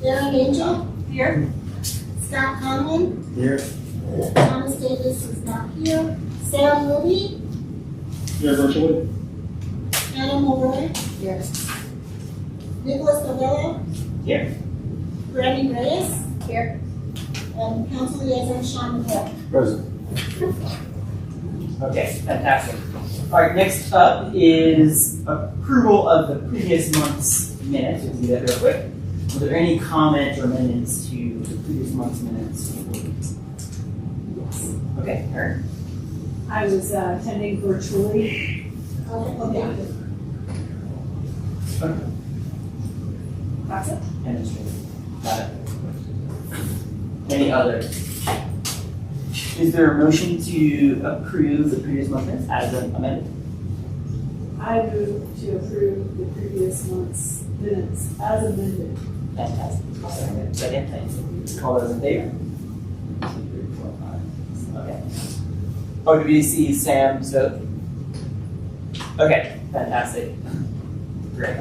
Aaron Angel, Here. Scott Conlon, Here. Thomas Davis is not here, Sam Ruby, Here virtually. Anna Moore, Here. Nicholas Novello, Here. Brandy Reyes, Here. and Council Liaison Sean McCoy. Present. Okay, fantastic. All right, next up is approval of the previous month's minutes. We'll do that real quick. Were there any comments or amendments to the previous month's minutes? Okay, Erin. I was attending virtually. Okay. That's it. Administrative. Got it. Any others? Is there a motion to approve the previous month's minutes as amended? I move to approve the previous month's minutes as amended. Fantastic. I'll second it. Second, thanks. All those in favor? 1, 2, 3, 4, 5. Okay. Oh, do we see Sam's vote? Okay, fantastic. Great.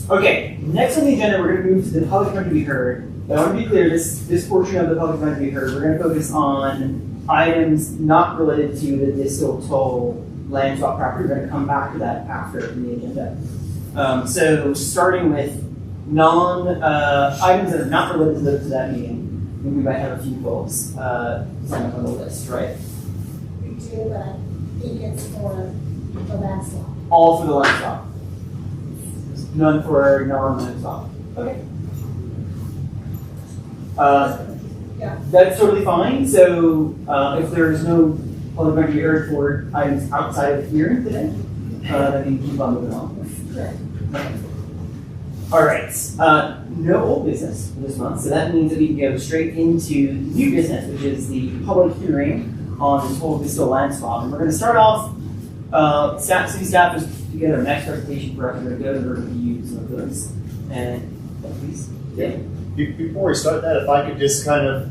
Okay, next on the agenda, we're going to move to the public comment to be heard. But I want to be clear, this portion of the public comment to be heard, we're going to focus on items not related to the distal toll land swap property. We're going to come back to that after in the agenda. So starting with items that are not related to that meeting, we might have a few folks sign up on the list, right? We do, but I think it's for the last one. All for the land swap. None for non-land swap. Okay. Yeah. That's totally fine. So if there's no public comment to be heard for items outside of hearing today, then we can keep on moving on. Correct. All right. No old business for this month, so that means that we can go straight into new business, which is the public hearing on the total distal land swap. And we're going to start off. City staff is together a next presentation for us. We're going to go and review some of those. And please, yeah. Before we start that, if I could just kind of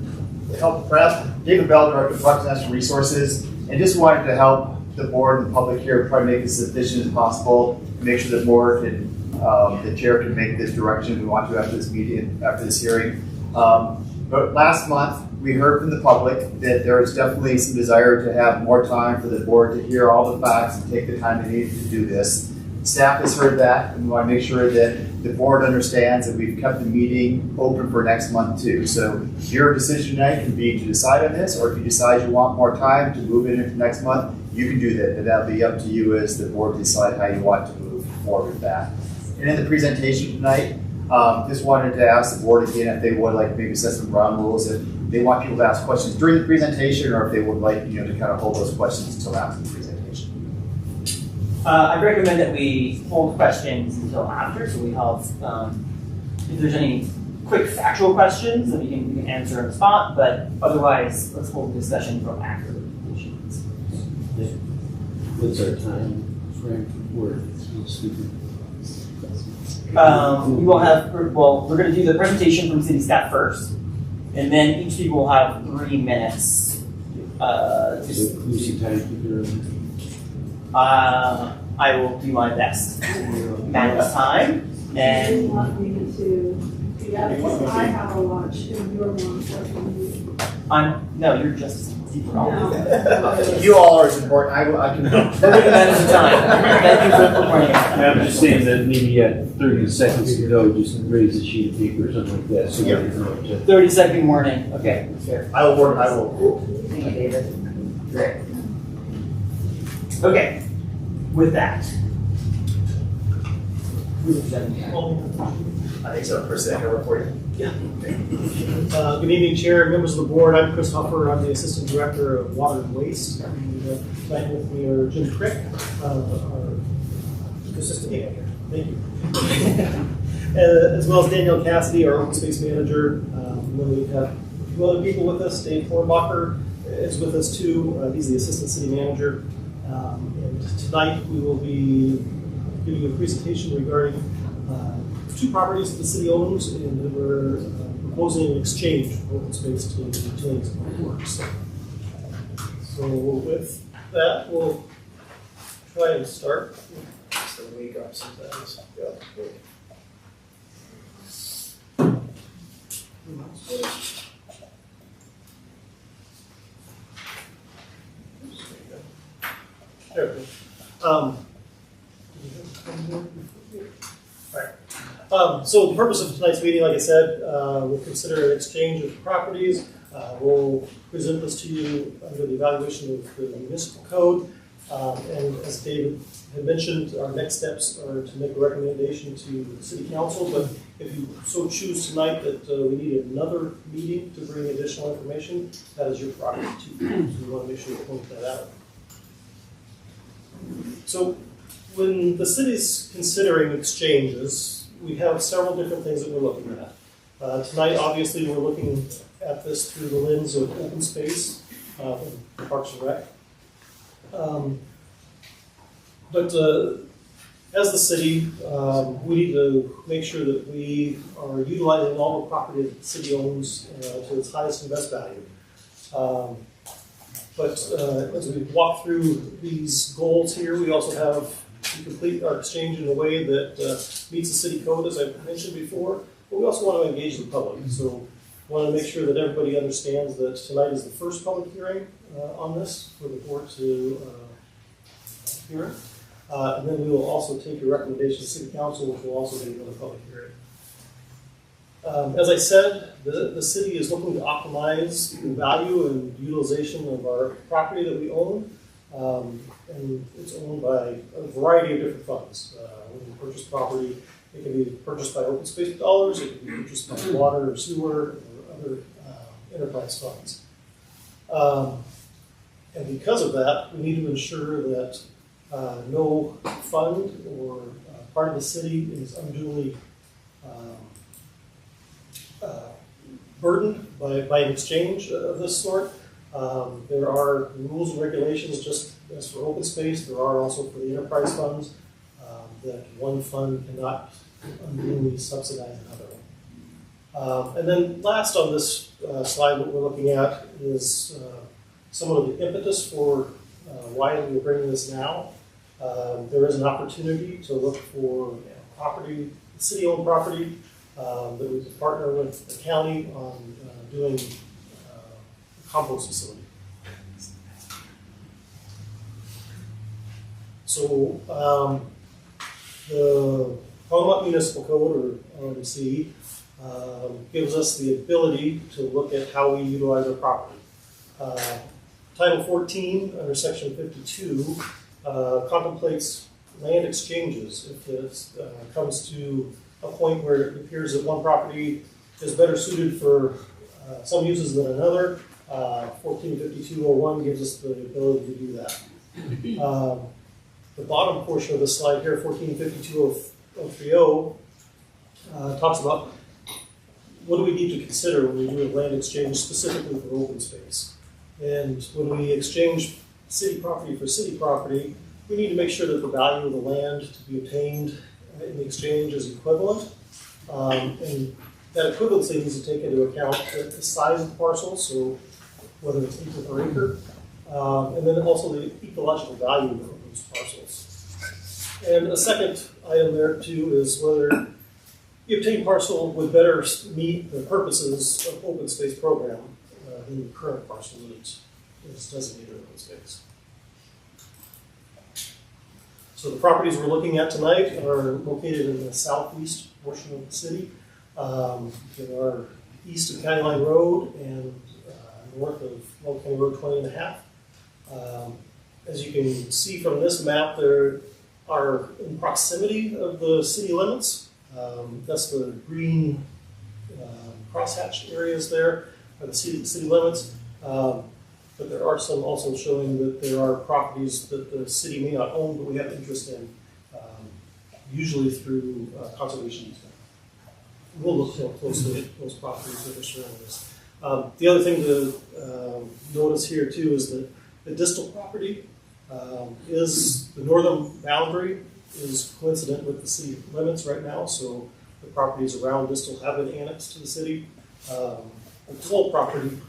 help, perhaps David Bell, Director of Parks and Natural Resources, and just wanted to help the board and the public here try to make this as efficient as possible, make sure the board can, the chair can make this direction we want to after this meeting, after this hearing. But last month, we heard from the public that there is definitely some desire to have more time for the board to hear all the facts and take the time they need to do this. Staff has heard that, and we want to make sure that the board understands that we've kept the meeting open for next month too. So your decision tonight can be to decide on this, or if you decide you want more time to move it into next month, you can do that. But that'll be up to you as the board decide how you want to move forward with that. And in the presentation tonight, just wanted to ask the board again if they would like maybe set some ground rules, if they want people to ask questions during the presentation, or if they would like to kind of hold those questions until after the presentation. I recommend that we hold questions until after, so we have, if there's any quick factual questions that we can answer on the spot, but otherwise, let's hold the discussion until after the presentations. What's our time frame for speaking? We will have, well, we're going to do the presentation from city staff first, and then each people will have 3 minutes. Lucy time I will do my best to manage time, You and want me to, yeah, because I have a lunch and you're one. no, you're just super all. No. You all are as important. I can. We're going to manage the time. Thank you for pointing out. I'm just saying that maybe at 30 seconds to go, just raise a sheet of paper or something like that. So Yeah. we know what to- 30-second warning. Okay, that's fair. I will work. I will. Thank you, David. Great. Okay, with that. I think so. First, I can report you. Yeah. Good evening, Chair and members of the board. I'm Chris Huffer. I'm the Assistant Director of Water and Waste. And tonight with me are Jim Crick, our Assistant Manager. Thank you. As well as Danielle Cassidy, our Open Space Manager. And then we have a few other people with us. Dave Hornbacher is with us too. He's the Assistant City Manager. And tonight we will be giving you a presentation regarding 2 properties that the city owns, and we're proposing an exchange of open space to utilities and public works. So with that, we'll try and start. Just a wake up sometimes. Yeah. There we go. So the purpose of tonight's meeting, like I said, we'll consider an exchange of properties. We'll present this to you under the evaluation of the municipal code. And as David had mentioned, our next steps are to make a recommendation to the city council. But if you so choose tonight that we need another meeting to bring additional information, that is your prerogative too. So we want to make sure you point that out. So when the city's considering exchanges, we have several different things that we're looking at. Tonight, obviously, we're looking at this through the lens of open space, Parks and Rec. But as the city, we need to make sure that we are utilizing all the property that the city owns to its highest and best value. But as we walk through these goals here, we also have to complete our exchange in a way that meets the city code, as I mentioned before. But we also want to engage the public. So we want to make sure that everybody understands that tonight is the first public hearing on this for the board to hear. And then we will also take your recommendation to City Council, which will also be another public hearing. As I said, the city is looking to optimize the value and utilization of our property that we own. And it's owned by a variety of different funds. When you purchase property, it can be purchased by open space dollars, it can be purchased by water or sewer or other enterprise funds. And because of that, we need to ensure that no fund or part of the city is unduly burdened by an exchange of this sort. There are rules and regulations, just as for open space, there are also for the enterprise funds, that one fund cannot unduly subsidize another one. And then last on this slide, what we're looking at is some of the impetus for why we're bringing this now. There is an opportunity to look for property, city-owned property, that we can partner with the county on doing a compost facility. So the Longmont Municipal Code, or LMC, gives us the ability to look at how we utilize our property. Title 14 under Section 52 contemplates land exchanges if it comes to a point where it appears that one property is better suited for some uses than another. 145201 gives us the ability to do that. The bottom portion of the slide here, 1452.030, talks about what do we need to consider when we do a land exchange specifically for open space. And when we exchange city property for city property, we need to make sure that the value of the land to be obtained in the exchange is equivalent. And that equivalency needs to take into account the size of the parcel, so whether it's acre per acre, and then also the ecological value of those parcels. And a second item there too is whether the obtained parcel would better meet the purposes of open space program than the current parcel that is designated open space. So the properties we're looking at tonight are located in the southeast portion of the city. They are east of County Line Road and north of Long County Road 20 and a half. As you can see from this map, there are in proximity of the city limits. That's the green crosshatched areas there are the city limits. But there are some also showing that there are properties that the city may not own, but we have interest in, usually through conservation easement. We'll look more closely at those properties that are surrounding us. The other thing to notice here too is that the distal property is the northern boundary is coincident with the city limits right now, so the properties around distal have been annexed to the city. The toll property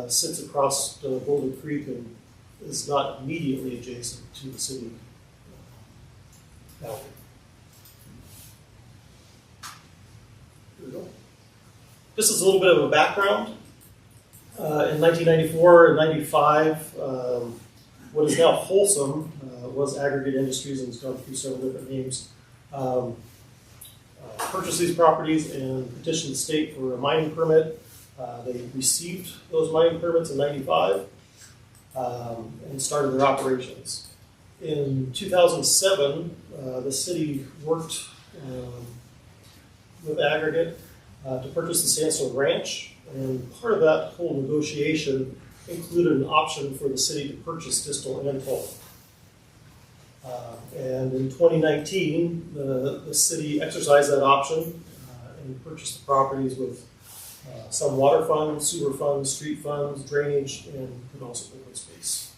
sits across the Boulder Creek and is not immediately adjacent to the city boundary. Here we go. This is a little bit of a background. In 1994 and 95, What is now Folsom was Aggregate Industries, and it's gone through several different names. Purchased these properties and petitioned the state for a mining permit. They received those mining permits in '95 and started their operations. In 2007, the city worked with Aggregate to purchase the Sandstone Ranch, and part of that whole negotiation included an option for the city to purchase Distal and Toll. And in 2019, the city exercised that option and purchased the properties with some water funds, sewer funds, street funds, drainage, and also open space.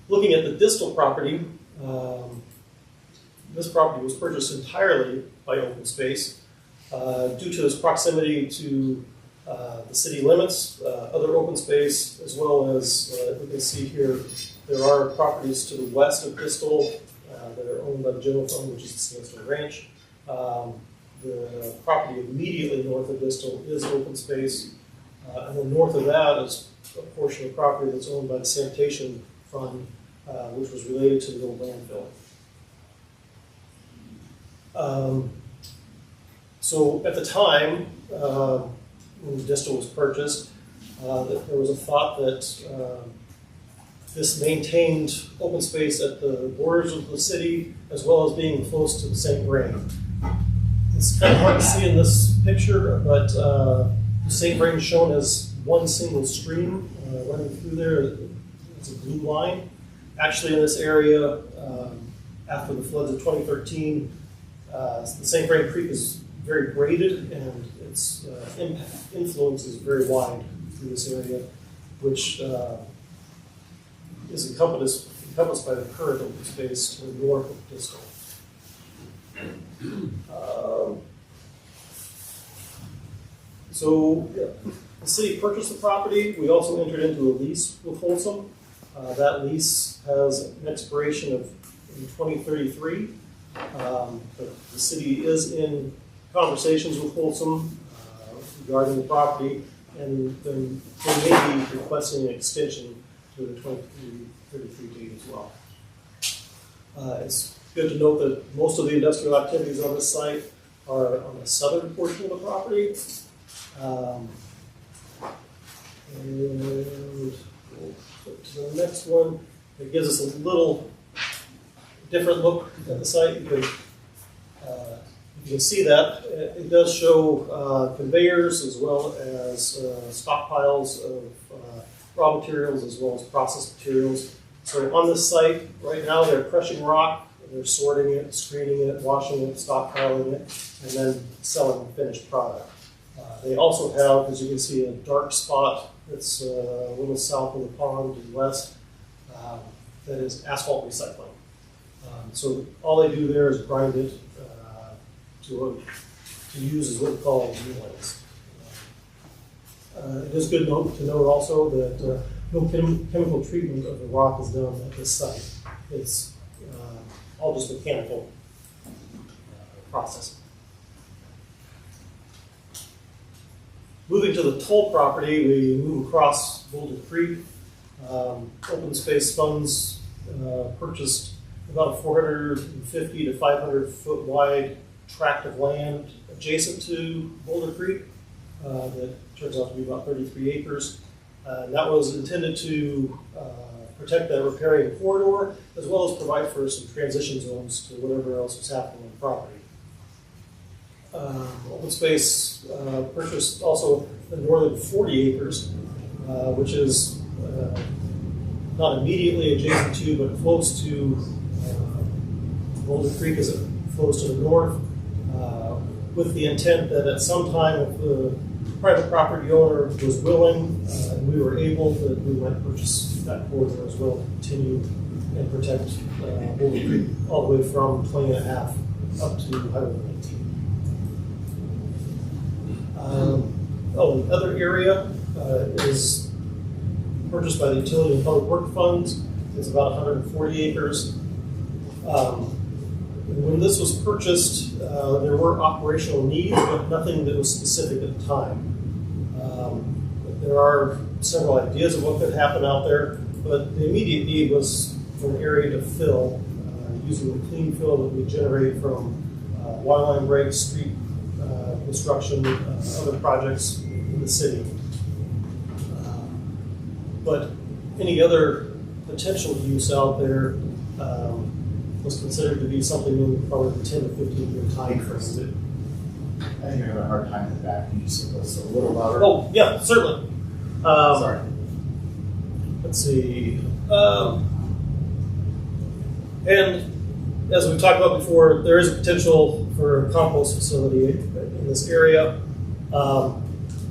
Looking at the Distal property, this property was purchased entirely by open space due to its proximity to the city limits, other open space, as well as we can see here, there are properties to the west of Distal that are owned by the general fund, which is the Sandstone Ranch. The property immediately north of Distal is open space, and then north of that is a portion of property that's owned by the sanitation fund, which was related to the old landfill. So at the time, when Distal was purchased, that there was a thought that this maintained open space at the borders of the city, as well as being close to the St. Vrain. It's kind of hard to see in this picture, but the St. Vrain is shown as one single stream running through there. It's a blue line. Actually, in this area, after the floods of 2013, the St. Vrain Creek is very braided, and its influence is very wide through this area, which is encompassed by the current open space to the north of Distal. So the city purchased the property. We also entered into a lease with Folsom. That lease has an expiration of in 2033. The city is in conversations with Folsom regarding the property, and then they may be requesting an extension to the 2033 date as well. It's good to note that most of the industrial activities on this site are on the southern portion of the property. And we'll flip to the next one. It gives us a little different look at the site. You can see that it does show conveyors as well as stockpiles of raw materials as well as processed materials. So on this site right now, they're crushing rock, they're sorting it, screening it, washing it, stockpiling it, and then selling the finished product. They also have, as you can see, a dark spot that's a little south of the pond and west that is asphalt recycling. So all they do there is grind it to use as what we call millings. It is good to note also that no chemical treatment of the rock is done at this site. It's all just mechanical processing. Moving to the Toll property, we move across Boulder Creek. Open space funds purchased about a 450 to 500 foot wide tract of land adjacent to Boulder Creek that turns out to be about 33 acres. That was intended to protect that riparian corridor, as well as provide for some transition zones to whatever else was happening on the property. Open space purchased also the northern 40 acres, which is not immediately adjacent to, but close to Boulder Creek as it flows to the north, with the intent that at some time, if the private property owner was willing and we were able, that we might purchase that corridor as well to continue and protect Boulder Creek all the way from 20.5 up to Highway 19. The other area is purchased by the Utility and Public Works Funds. It's about 140 acres. When this was purchased, there were operational needs, but nothing that was specific at the time. There are several ideas of what could happen out there, but the immediate need was for an area to fill using the clean fill that we generate from water line breaks, street construction, other projects in the city. But any other potential use out there was considered to be something in probably the 10 to 15 year time frame. I think you're having a hard time in the back. Can you just go a little louder? Oh, yeah, certainly. Sorry. Let's see. And as we talked about before, there is a potential for a compost facility in this area.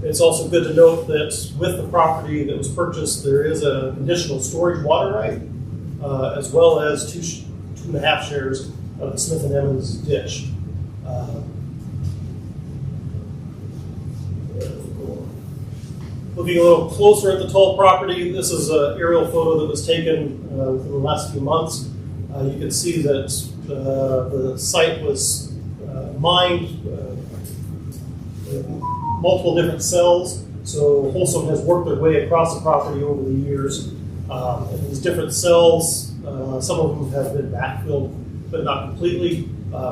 It's also good to note that with the property that was purchased, there is an additional storage water right, as well as 2.5 shares of the Smith and Emmons ditch. Looking a little closer at the Toll property, this is an aerial photo that was taken within the last few months. You can see that the site was mined, multiple different cells. So Wholesome has worked their way across the property over the years. And these different cells, some of them have been backfilled, but not completely.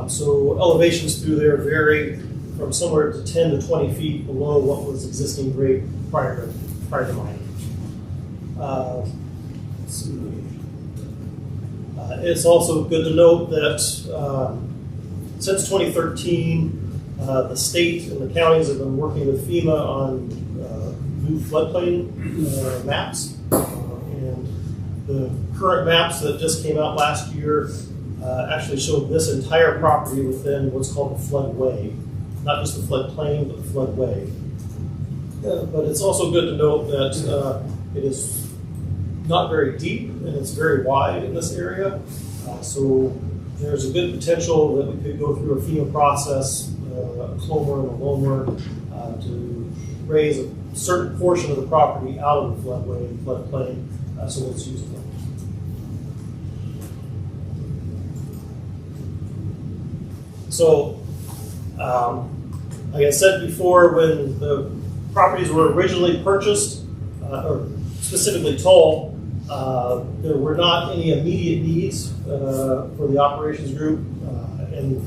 So elevations through there vary from somewhere to 10 to 20 feet below what was existing grade prior to mining. Let's see. It's also good to note that since 2013, the state and the counties have been working with FEMA on new floodplain maps. And the current maps that just came out last year actually showed this entire property within what's called the floodway. Not just the floodplain, but the floodway. But it's also good to note that it is not very deep and it's very wide in this area. So there's a good potential that we could go through a FEMA process, a clover and a loamer, to raise a certain portion of the property out of the floodway and floodplain so it's usable. So, like I said before, when the properties were originally purchased, or specifically Toll, there were not any immediate needs for the operations group, and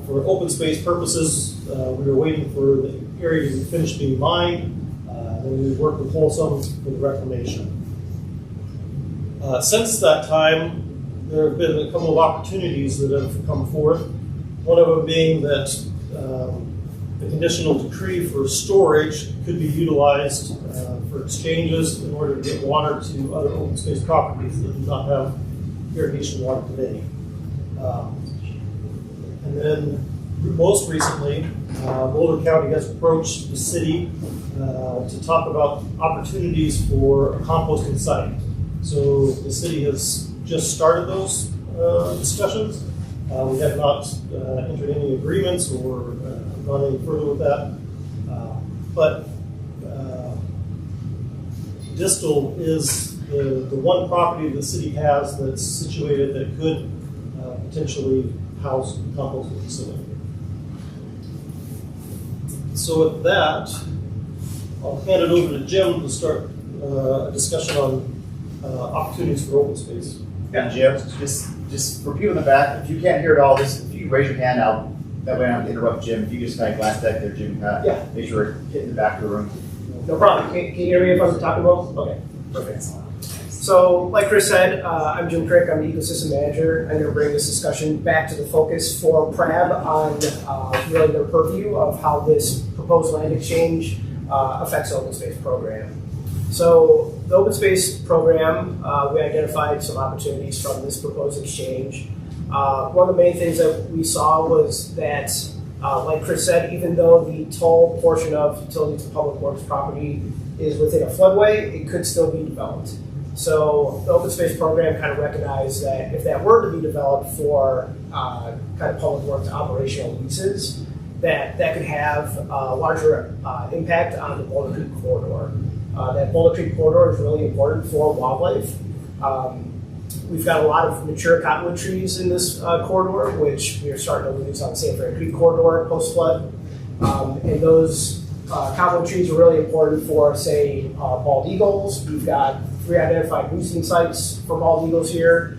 for open space purposes, we were waiting for the area to be finished being mined, then we worked with Wholesome for the reclamation. Since that time, there have been a couple of opportunities that have come forth. One of them being that the conditional decree for storage could be utilized for exchanges in order to get water to other open space properties that do not have irrigation water today. And then most recently, Boulder County has approached the city to talk about opportunities for a composting site. So the city has just started those discussions. We have not entered any agreements or gone any further with that. But Distal is the one property the city has that's situated that could potentially house a composting facility. So with that, I'll hand it over to Jim to start a discussion on opportunities for open space. Yeah, Jim, just for people in the back, if you can't hear it all, if you raise your hand out, that way I don't have to interrupt Jim. If you just kind of glance back there, Jim, Yeah. make sure we're hitting the back of the room. No problem. Can you hear me if I'm talking about? Okay, perfect. So, like Chris said, I'm Jim Crick. I'm the Ecosystem Manager. I'm going to bring this discussion back to the focus for PRAB on really their purview of how this proposed land exchange affects the open space program. So, the open space program, we identified some opportunities from this proposed exchange. One of the main things that we saw was that, like Chris said, even though the Toll portion of utilities and public works property is within a floodway, it could still be developed. So the open space program kind of recognized that if that were to be developed for kind of public works operational uses, that could have a larger impact on the Boulder Creek corridor. That Boulder Creek corridor is really important for wildlife. We've got a lot of mature cottonwood trees in this corridor, which we are starting to lose on the San Fran Creek corridor post-flood. And those cottonwood trees are really important for, say, bald eagles. We've got 3 identified roosting sites for bald eagles here.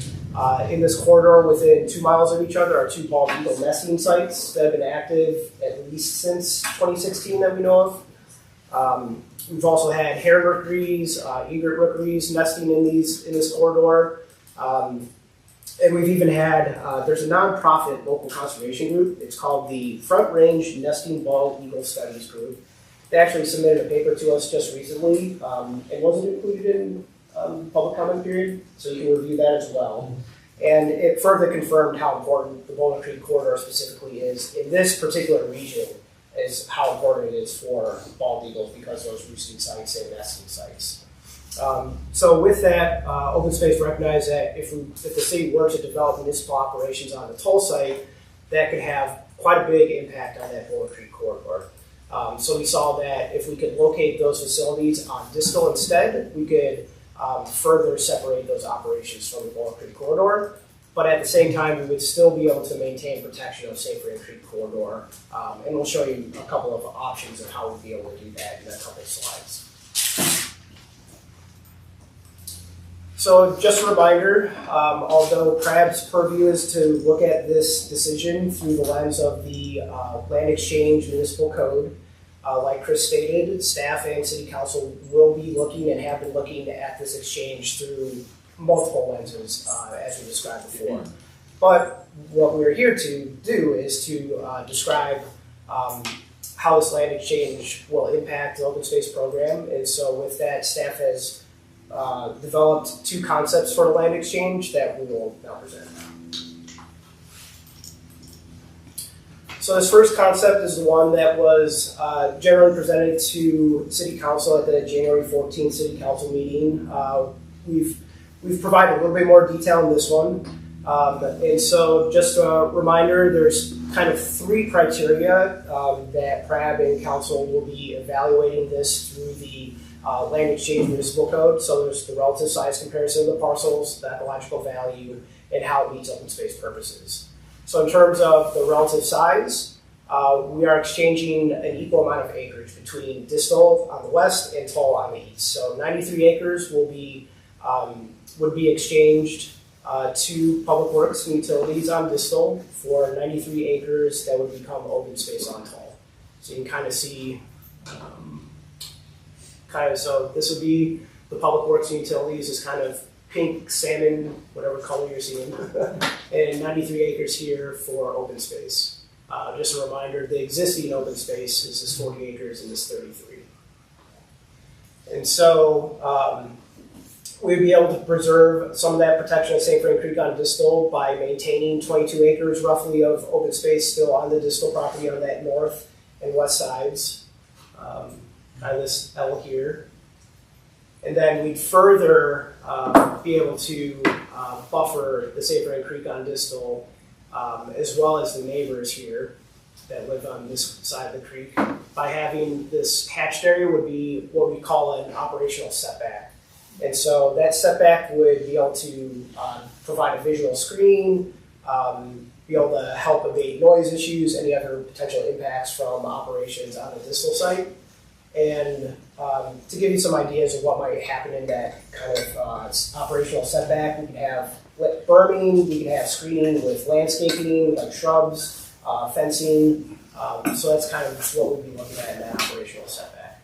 In this corridor, within 2 miles of each other, are 2 bald eagle nesting sites that have been active at least since 2016 that we know of. We've also had hair rookeries, egret rookeries nesting in this corridor. And we've even had, there's a nonprofit local conservation group. It's called the Front Range Nesting Bald Eagle Studies Group. They actually submitted a paper to us just recently and wasn't included in public comment period, so you can review that as well. And it further confirmed how important the Boulder Creek corridor specifically is in this particular region, is how important it is for bald eagles because those roosting sites and nesting sites. So with that, open space recognized that if the city were to develop municipal operations on the toll site, that could have quite a big impact on that Boulder Creek corridor. So we saw that if we could locate those facilities on Distal instead, we could further separate those operations from the Boulder Creek corridor. But at the same time, we would still be able to maintain protection of St. Vrain Creek corridor. And we'll show you a couple of options of how we'd be able to do that in a couple of slides. So just a reminder, although PRAB's purview is to look at this decision through the lens of the Land Exchange Municipal Code, like Chris stated, staff and City Council will be looking and have been looking at this exchange through multiple lenses, as we described before. But what we're here to do is to describe how this land exchange will impact the open space program. And so with that, staff has developed 2 concepts for the land exchange that we will now present. So this first concept is the one that was generally presented to City Council at the January 14th City Council meeting. We've provided a little bit more detail in this one. And so just a reminder, there's kind of 3 criteria that PRAB and Council will be evaluating this through the Land Exchange Municipal Code. So there's the relative size comparison of the parcels, the ecological value, and how it meets open space purposes. So in terms of the relative size, we are exchanging an equal amount of acreage between Distal on the west and Toll on the east. So 93 acres would be exchanged to Public Works and Utilities on Distal for 93 acres that would become open space on Toll. So you can kind of see, so this would be the Public Works and Utilities is kind of pink, salmon, whatever color you're seeing, and 93 acres here for open space. Just a reminder, the existing open space is this 40 acres and this 33. And so we'd be able to preserve some of that protection of St. Vrain Creek on Distal by maintaining 22 acres roughly of open space still on the Distal property on that north and west sides, on this L here. And then we'd further be able to buffer the St. Vrain Creek on Distal, as well as the neighbors here that live on this side of the creek, by having this hatched area would be what we call an operational setback. And so that setback would be able to provide a visual screen, be able to help abate noise issues, any other potential impacts from operations on the Distal site. And to give you some ideas of what might happen in that kind of operational setback, we could have berming, we could have screening with landscaping, like shrubs, fencing. So that's kind of what we'd be looking at in that operational setback.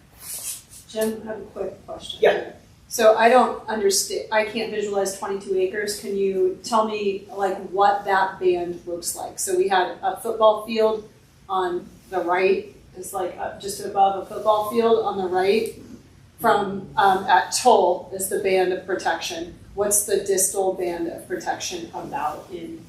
Jim, I have a quick question. Yeah. So I don't understand, I can't visualize 22 acres. Can you tell me like what that band looks like? So we had a football field on the right. It's like just above a football field on the right. From at Toll is the band of protection. What's the distal band of protection about in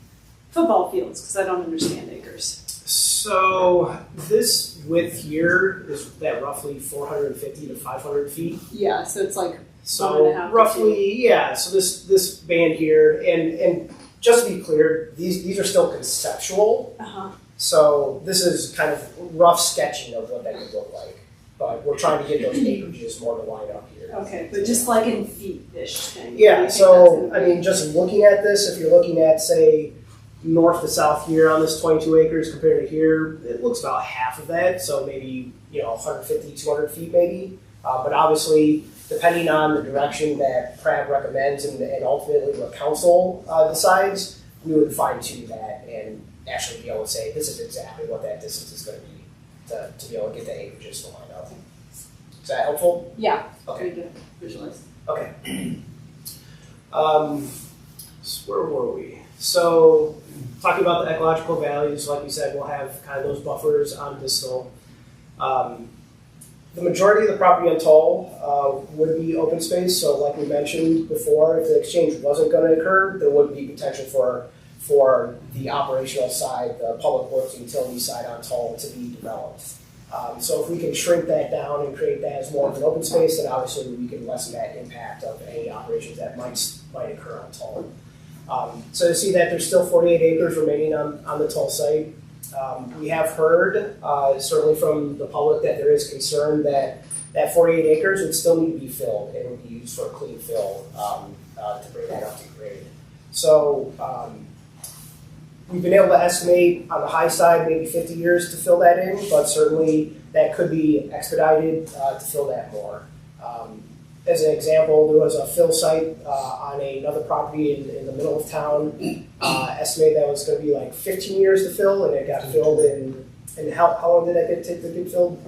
football fields? Because I don't understand acres. So this width here is that roughly 450 to 500 feet. Yeah, so it's like so 1.5 roughly, yeah. So this band here, and just to be clear, these are still conceptual. Uh-huh. So this is kind of rough sketching of what that could look like. But we're trying to get those acreages more to line up here. Okay, but just like in feet-ish thing. Yeah, so I mean, just looking at this, if you're looking at, say, north to south here on this 22 acres compared to here, it looks about half of that, so maybe 150, 200 feet maybe. But obviously, depending on the direction that PRAB recommends and ultimately what council decides, we would fine tune that and actually be able to say this is exactly what that distance is going to be to be able to get the acreages to line up. Is that helpful? Yeah. Okay. We can visualize. Okay. So where were we? So talking about the ecological values, like we said, we'll have kind of those buffers on distal. The majority of the property on Toll would be open space. So like we mentioned before, if the exchange wasn't going to occur, there would be potential for the operational side, the public works and utility side on Toll to be developed. So if we can shrink that down and create that as more of an open space, then obviously we can lessen that impact of any operations that might occur on Toll. So to see that there's still 48 acres remaining on the Toll site. We have heard, certainly from the public, that there is concern that 48 acres would still need to be filled and would be used for a clean fill to bring that up to grade. So we've been able to estimate on the high side maybe 50 years to fill that in, but certainly that could be expedited to fill that more. As an example, there was a fill site on another property in the middle of town. Estimated that was going to be like 15 years to fill, and it got filled in how long did that take to get filled?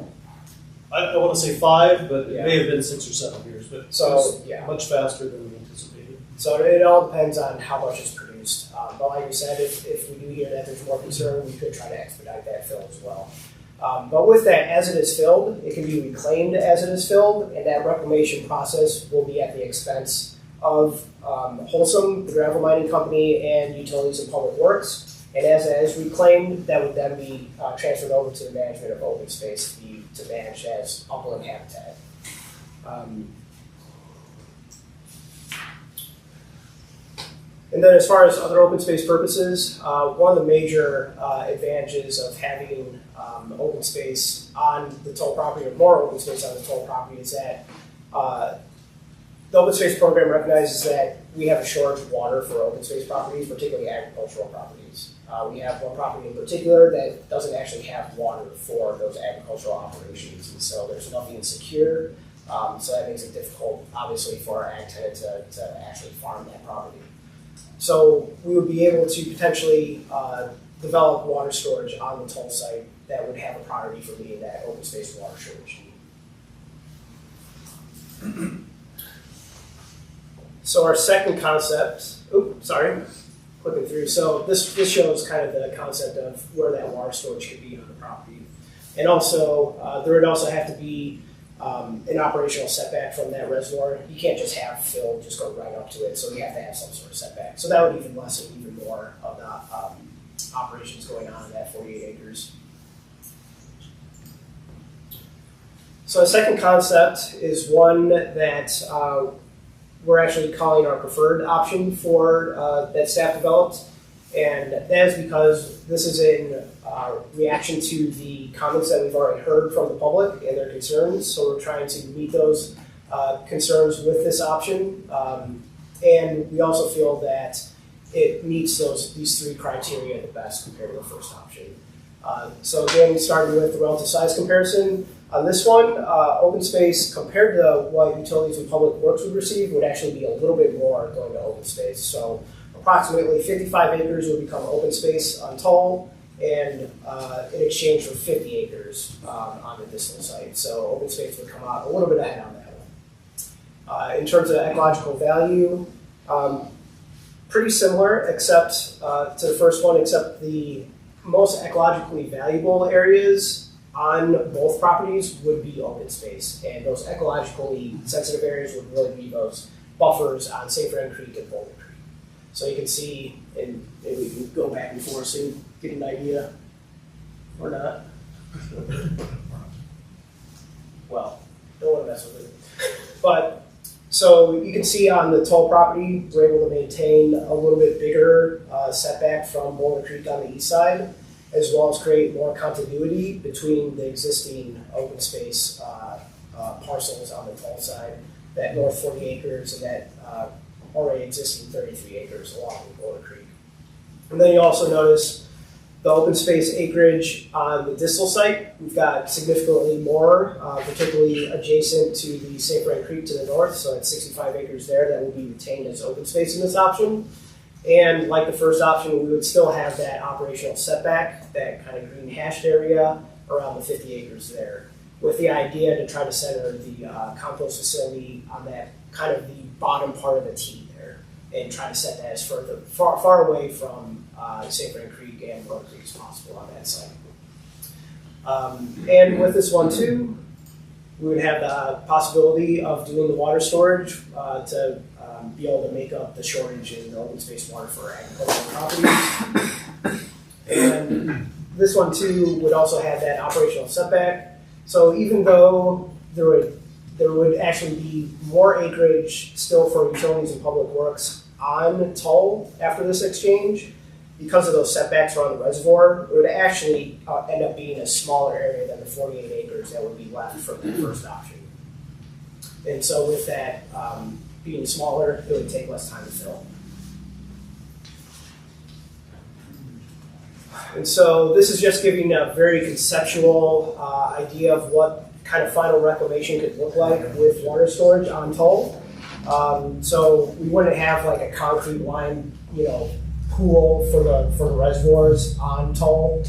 I want to say 5, but Yeah. it may have been 6 or 7 years, but So, it was yeah. much faster than we anticipated. So it all depends on how much is produced. But like we said, if we do hear that there's more concern, we could try to expedite that fill as well. But with that, as it is filled, it can be reclaimed as it is filled, and that reclamation process will be at the expense of Wholesome, the gravel mining company, and utilities and public works. And as it is reclaimed, that would then be transferred over to the management of open space to manage as upland habitat. And then as far as other open space purposes, one of the major advantages of having open space on the Toll property, or more open space on the Toll property, is that the open space program recognizes that we have a shortage of water for open space properties, particularly agricultural properties. We have one property in particular that doesn't actually have water for those agricultural operations, and so there's nothing secure. So that makes it difficult, obviously, for our ag tenant to actually farm that property. So we would be able to potentially develop water storage on the Toll site that would have a priority for meeting that open space water shortage need. So our second concept, flipping through. So this shows kind of the concept of where that water storage could be on the property. And also, there would also have to be an operational setback from that reservoir. You can't just have fill just go right up to it, so you have to have some sort of setback. So that would even lessen even more of the operations going on in that 48 acres. So the second concept is one that we're actually calling our preferred option for that staff developed. And that is because this is in reaction to the comments that we've already heard from the public and their concerns. So we're trying to meet those concerns with this option. And we also feel that it meets these 3 criteria the best compared to the first option. So again, starting with the relative size comparison. On this one, open space compared to what utilities and public works would receive would actually be a little bit more going to open space. So approximately 55 acres would become open space on Toll, and in exchange for 50 acres on the distal site. So open space would come out a little bit ahead on that one. In terms of ecological value, pretty similar except to the first one, except the most ecologically valuable areas on both properties would be open space, and those ecologically sensitive areas would really be those buffers on St. Friend Creek and Boulder Creek. So you can see, and maybe we can go back and forth so you get an idea, or not. Well, don't want to mess with it. But, so you can see on the Toll property, we're able to maintain a little bit bigger setback from Boulder Creek on the east side, as well as create more continuity between the existing open space parcels on the Toll side, that north 40 acres and that already existing 33 acres along Boulder Creek. And then you also notice the open space acreage on the distal site. We've got significantly more, particularly adjacent to the St. Vrain Creek to the north, so that's 65 acres there that will be retained as open space in this option. And like the first option, we would still have that operational setback, that kind of green hashed area around the 50 acres there, with the idea to try to center the compost facility on that kind of the bottom part of the T there, and try to set that as far away from St. Vrain Creek and Road Creek as possible on that site. And with this one too, we would have the possibility of doing the water storage to be able to make up the shortage in the open space water for agricultural properties. And this one too would also have that operational setback. So even though there would actually be more acreage still for utilities and public works on Tull after this exchange, because of those setbacks around the reservoir, it would actually end up being a smaller area than the 48 acres that would be left from the first option. And so with that being smaller, it would take less time to fill. And so this is just giving a very conceptual idea of what kind of final reclamation could look like with water storage on Tull. So we wouldn't have like a concrete line, pool for the reservoirs on Tull.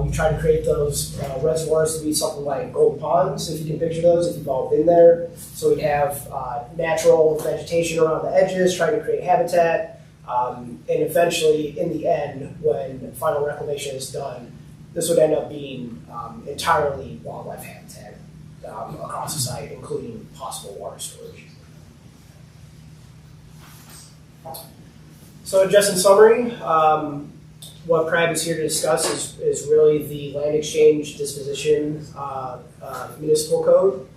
We try to create those reservoirs to be something like gold ponds, if you can picture those, if you've all been there. So we'd have natural vegetation around the edges, trying to create habitat. And eventually, in the end, when final reclamation is done, this would end up being entirely wildlife habitat across the site, including possible water storage. So just in summary, what CRAB is here to discuss is really the land exchange disposition municipal code.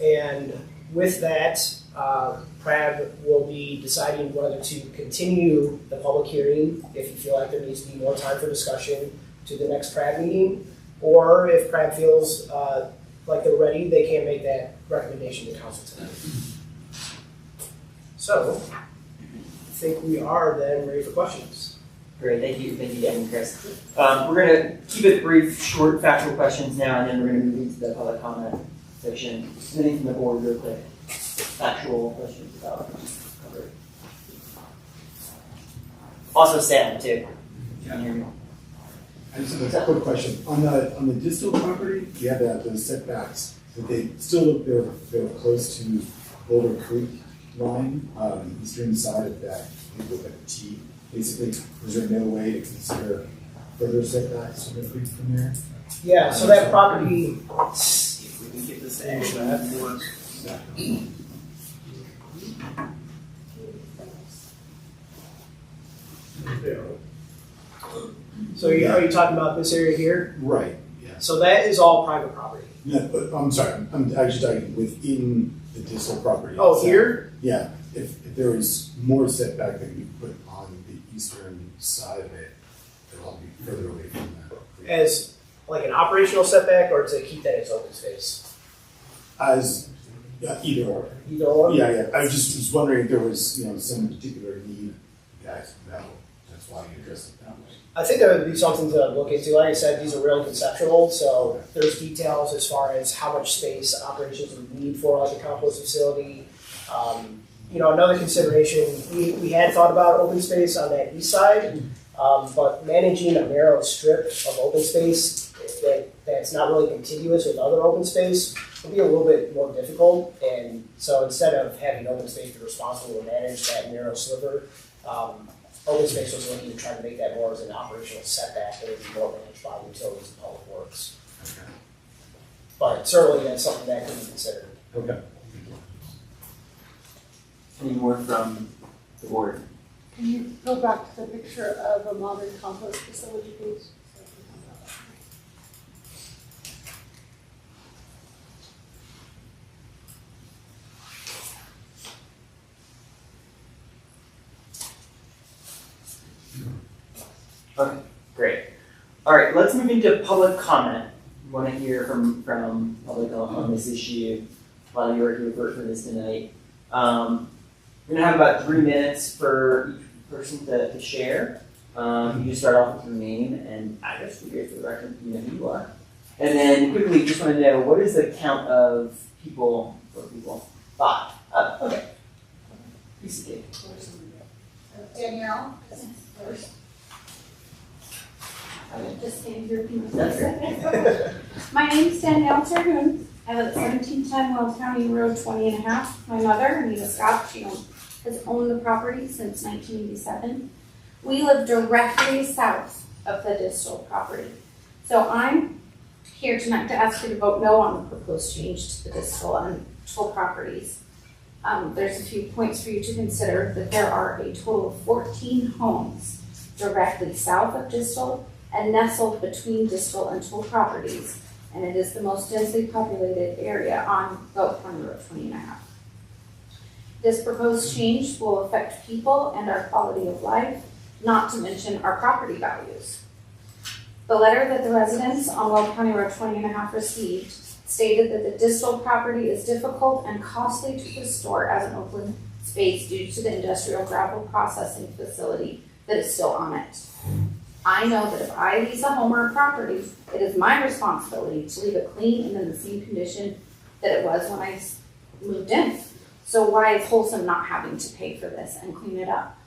And with that, CRAB will be deciding whether to continue the public hearing if you feel like there needs to be more time for discussion to the next CRAB meeting, or if CRAB feels like they're ready, they can make that recommendation to council tonight. So I think we are then ready for questions. Great, thank you again, Chris. We're going to keep it brief, short, factual questions now, and then we're going to move into the public comment section. Anything from the board, real quick. Factual questions about cover. Also, Sam too. Can you hear me? I just have a quick question. On the distal property, you have those setbacks, but they still look they're close to Boulder Creek line, the eastern side of that, you look at the T. Basically, is there no way to consider further setbacks from the creek from there? Yeah, so that property, let's see if we can get this to actually work. So are you talking about this area here? Right, yeah. So that is all private property. No, but I'm sorry, I'm actually talking within the distal property. Oh, itself. here? Yeah, if there was more setback that we put on the eastern side of it, it'll all be further away from that. As like an operational setback, or to keep that as open space? As either or. Either or? Yeah. I was wondering if there was, some particular need you guys know. That's why you addressed it that way. I think that would be something to look into. Like I said, these are really conceptual, so there's details as far as how much space operations would need for like a compost facility. Another consideration, we had thought about open space on that east side, but managing a narrow strip of open space that's not really contiguous with other open space will be a little bit more difficult. And so instead of having open space be responsible to manage that narrow sliver, open space was looking to try to make that more as an operational setback that would be more managed by utilities and public works. Okay. But certainly that's something that could be considered. Okay. Any more from the board? Can you go back to the picture of a modern compost facility, please? Okay, great. All right, let's move into public comment. We want to hear from public on this issue while you're here for this tonight. We're going to have about 3 minutes for each person to share. You just start off with your name and address for the record, you know who you are. And then quickly, just want to know, what is the count of people, 5. Okay. Piece of cake. Danielle? Just stand here. That's great. My name's Danielle Terhune. I live at 1710 Wells County Road 20 and a half. My mother, Anita Scott, has owned the property since 1987. We live directly south of the distal property. So I'm here tonight to ask you to vote no on the proposed change to the distal and toll properties. There's a few points for you to consider, that there are a total of 14 homes directly south of distal and nestled between distal and toll properties, and it is the most densely populated area on Gulf County Road 20 and a half. This proposed change will affect people and our quality of life, not to mention our property values. The letter that the residents on Gulf County Road 20 and a half received stated that the distal property is difficult and costly to restore as an open space due to the industrial gravel processing facility that is still on it. I know that if I lease a home or a property, it is my responsibility to leave it clean and in the same condition that it was when I moved in. So why is Wholesome not having to pay for this and clean it up?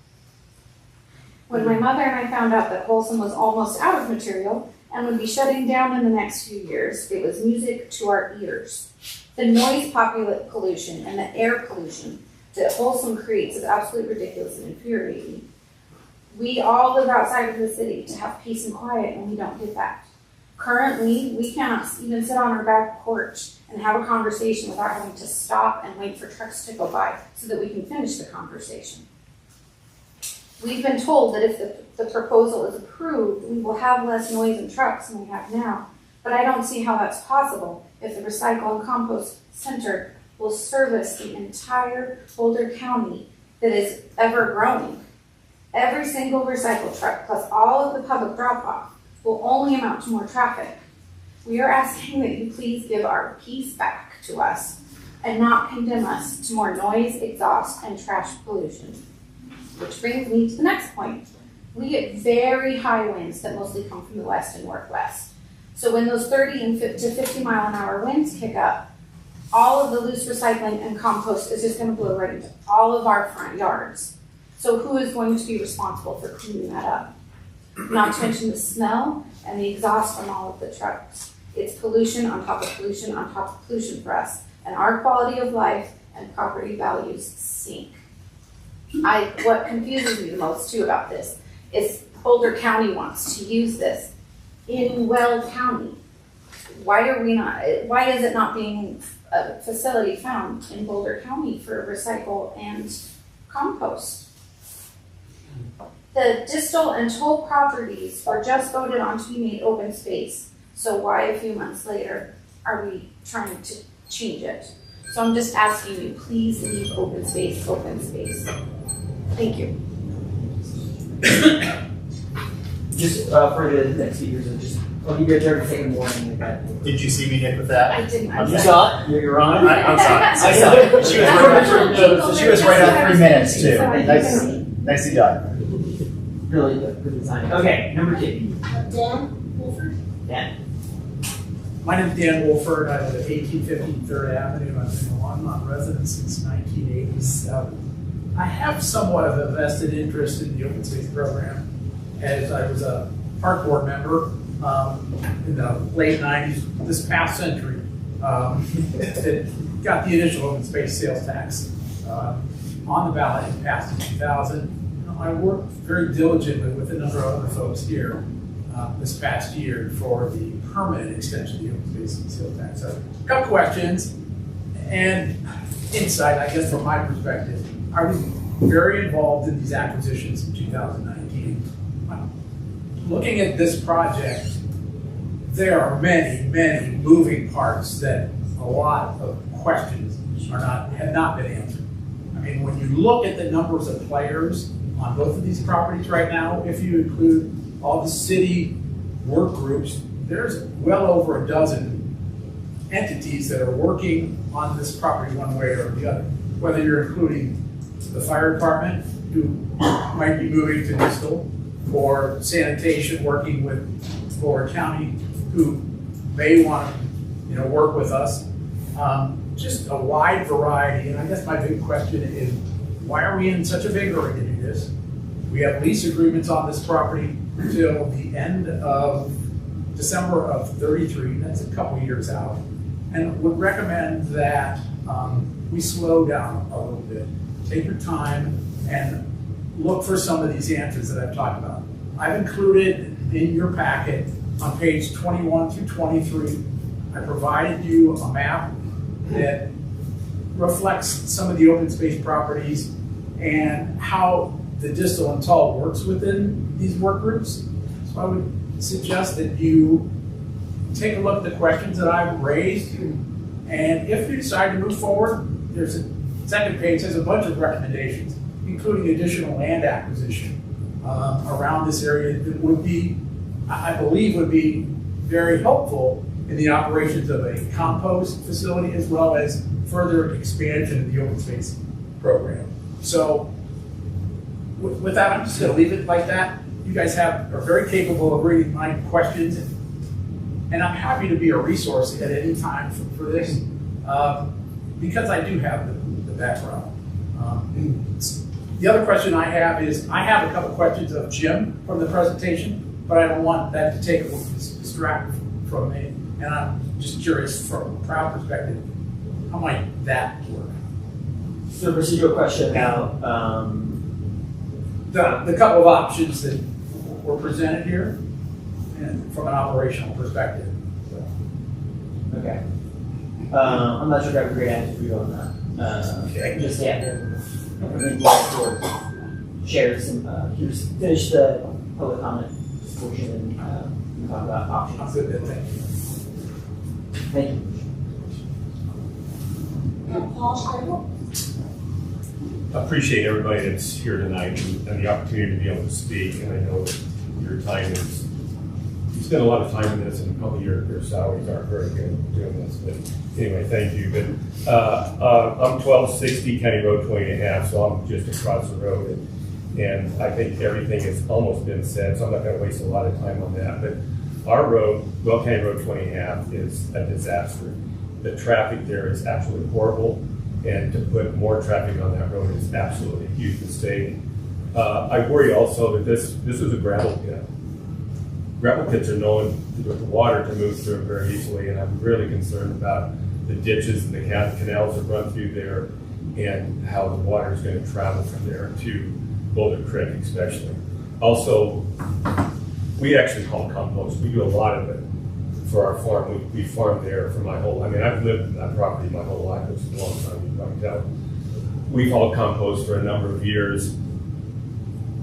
When my mother and I found out that Wholesome was almost out of material and would be shutting down in the next few years, it was music to our ears. The noise pollution and the air pollution that Wholesome creates is absolutely ridiculous and infuriating. We all live outside of the city to have peace and quiet, and we don't get that. Currently, we cannot even sit on our back porch and have a conversation without having to stop and wait for trucks to go by so that we can finish the conversation. We've been told that if the proposal is approved, we will have less noise and trucks than we have now, but I don't see how that's possible if the Recycle and Compost Center will service the entire Boulder County that is ever growing. Every single recycle truck plus all of the public drop-off will only amount to more traffic. We are asking that you please give our peace back to us and not condemn us to more noise, exhaust, and trash pollution. Which brings me to the next point. We get very high winds that mostly come from the west and northwest. So when those 30 to 50 mile an hour winds kick up, all of the loose recycling and compost is just going to blow right into all of our front yards. So who is going to be responsible for cleaning that up? Not to mention the smell and the exhaust from all of the trucks. It's pollution on top of pollution on top of pollution for us. And our quality of life and property values sink. What confuses me the most too about this is Boulder County wants to use this in Weld County. Why is it not being a facility found in Boulder County for recycle and compost? The distal and toll properties were just voted on to be made open space. So why a few months later are we trying to change it? So I'm just asking you, please leave open space open space. Thank you. Just for the next few years, I'll give you a 30-second warning with that. Did you see me, Nick, with that? I didn't. You saw it? You're on. I'm sorry. I saw it. She was right on 3 minutes too. Nicely done. Really good design. Okay, number 2. Dan Wolford? Dan. My name is Dan Wolford. I live at 1850 3rd Avenue. I've been a Longmont resident since 1987. I have somewhat of a vested interest in the open space program, as I was a park board member in the late 90s, this past century. It got the initial open space sales tax on the ballot and passed in 2000. I worked very diligently with a number of other folks here this past year for the permanent extension of the open space sales tax. So a couple questions and insight, I guess, from my perspective. I was very involved in these acquisitions in 2019. Looking at this project, there are many, many moving parts that a lot of questions have not been answered. I mean, when you look at the numbers of players on both of these properties right now, if you include all the city work groups, there's well over a dozen entities that are working on this property one way or the other. Whether you're including the fire department, who might be moving to Distal, for sanitation, working with Lower County, who may want to, work with us. Just a wide variety, and I guess my big question is, why are we in such a big hurry to do this? We have lease agreements on this property until the end of December of 33, that's a couple years out, and would recommend that we slow down a little bit. Take your time and look for some of these answers that I've talked about. I've included in your packet on page 21 through 23, I provided you a map that reflects some of the open space properties and how the distal and tall works within these work groups. So I would suggest that you take a look at the questions that I've raised, and if you decide to move forward, there's a second page, has a bunch of recommendations, including additional land acquisition around this area that would be, I believe, would be very helpful in the operations of a compost facility as well as further expansion of the open space program. So with that, I'm just going to leave it like that. You guys are very capable of reading my questions, and I'm happy to be a resource at any time for this because I do have the background. The other question I have is, I have a couple questions of Jim from the presentation, but I don't want that to take a distract from me. And I'm just curious from a PROUD perspective, how might that work? So the procedural question about The couple of options that were presented here, and from an operational perspective. okay. I'm not sure if I have a great answer for you on that. Okay. Just share some. Finish the public comment portion and we talk about options. I'm good at that. Thank you. Paul Schreiber? Appreciate everybody that's here tonight and the opportunity to be able to speak. And I know your time is, you spend a lot of time in this, and a couple of your salaries aren't very good doing this. But anyway, thank you. But I'm 1260 County Road 20.5, so I'm just across the road. And I think everything has almost been said, so I'm not going to waste a lot of time on that. But our road, Well County Road 20.5, is a disaster. The traffic there is absolutely horrible. And to put more traffic on that road is absolutely a huge mistake. I worry also that this is a gravel pit. Gravel pits are known with the water to move through them very easily, and I'm really concerned about the ditches and the canals that run through there and how the water is going to travel from there to Boulder Creek especially. Also, we actually call compost. We do a lot of it for our farm. We farm there for my whole life. I mean, I've lived in that property my whole life. It's a long time, you probably tell. We've hauled compost for a number of years.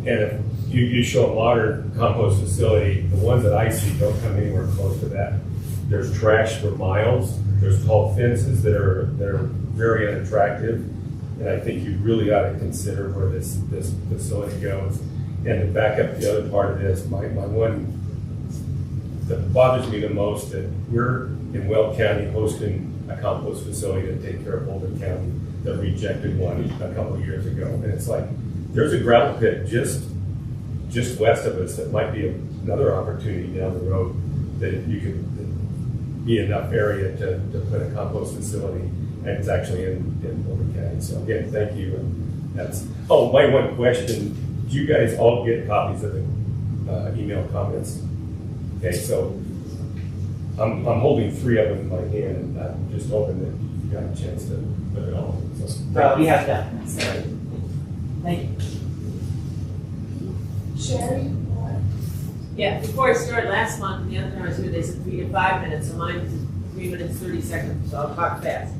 And if you show a modern compost facility, the ones that I see don't come anywhere close to that. There's trash for miles. There's tall fences that are very unattractive. And I think you really ought to consider where this facility goes. And to back up the other part of this, my one that bothers me the most, that we're in Weld County hosting a compost facility to take care of Boulder County that rejected one a couple of years ago. And it's like, there's a gravel pit just west of us that might be another opportunity down the road that you could be enough area to put a compost facility, and it's actually in Boulder County. So again, thank you. And that's, oh, my one question, do you guys all get copies of the email comments? Okay, so I'm holding 3 of them in my hand, and I'm just hoping that you got a chance to put it all. So, We have that. Thank you. Sherry? Yeah, before I started last month, the other time I was here, they said 3 to 5 minutes, so mine is 3 minutes, 30 seconds, so I'll talk fast.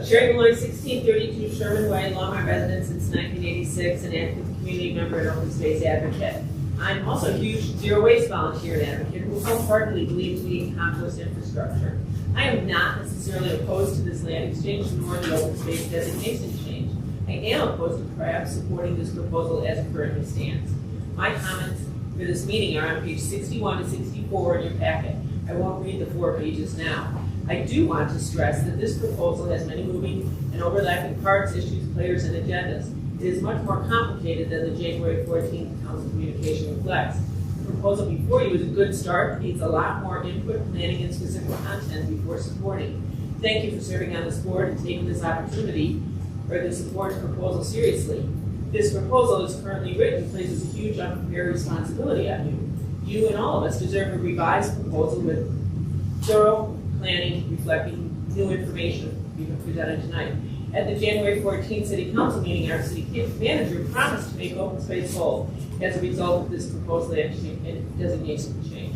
Sherry Malloy, 1632 Sherman Way, Longmont resident since 1986, and active community member and open space advocate. I'm also a huge zero waste volunteer and advocate who wholeheartedly believes we need compost infrastructure. I am not necessarily opposed to this land exchange nor the open space designation change. I am opposed to perhaps supporting this proposal as it currently stands. My comments for this meeting are on page 61 to 64 in your packet. I won't read the 4 pages now. I do want to stress that this proposal has many moving and overlapping parts, issues, players, and agendas. It is much more complicated than the January 14th council communication reflects. The proposal before you is a good start, needs a lot more input, planning, and specific content before supporting. Thank you for serving on this board and taking this opportunity or the support proposal seriously. This proposal, as currently written, places a huge unfair responsibility on you. You and all of us deserve a revised proposal with thorough planning reflecting new information we've been presented tonight. At the January 14th City Council meeting, our city manager promised to make open space whole as a result of this proposal and designation change.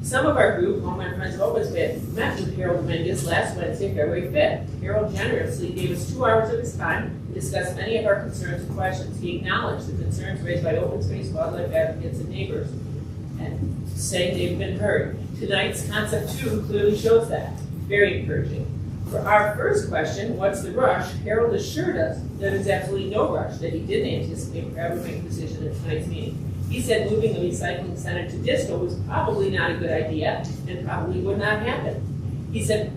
Some of our group, Longmont Friends of Open Space, met with Harold Dominguez last Wednesday, February 5th. Harold generously gave us 2 hours of his time to discuss many of our concerns and questions. He acknowledged the concerns raised by open space, wildlife advocates, and neighbors, and saying they've been heard. Tonight's concept 2 clearly shows that. Very encouraging. For our first question, what's the rush? Harold assured us that there's absolutely no rush, that he didn't anticipate Crab would make a decision at tonight's meeting. He said moving the recycling center to Disco was probably not a good idea and probably would not happen. He said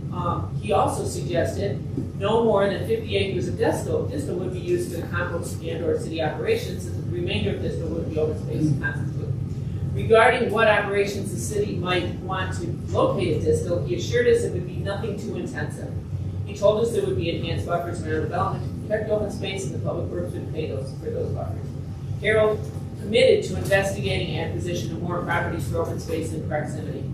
he also suggested no more than 50 acres of Disco would be used for the compost and/or city operations, and the remainder of Disco would be open space constituted. Regarding what operations the city might want to locate at Disco, he assured us it would be nothing too intensive. He told us there would be enhanced buffers around development to protect open space, and the public works would pay for those buffers. Harold committed to investigating acquisition of more properties for open space in proximity.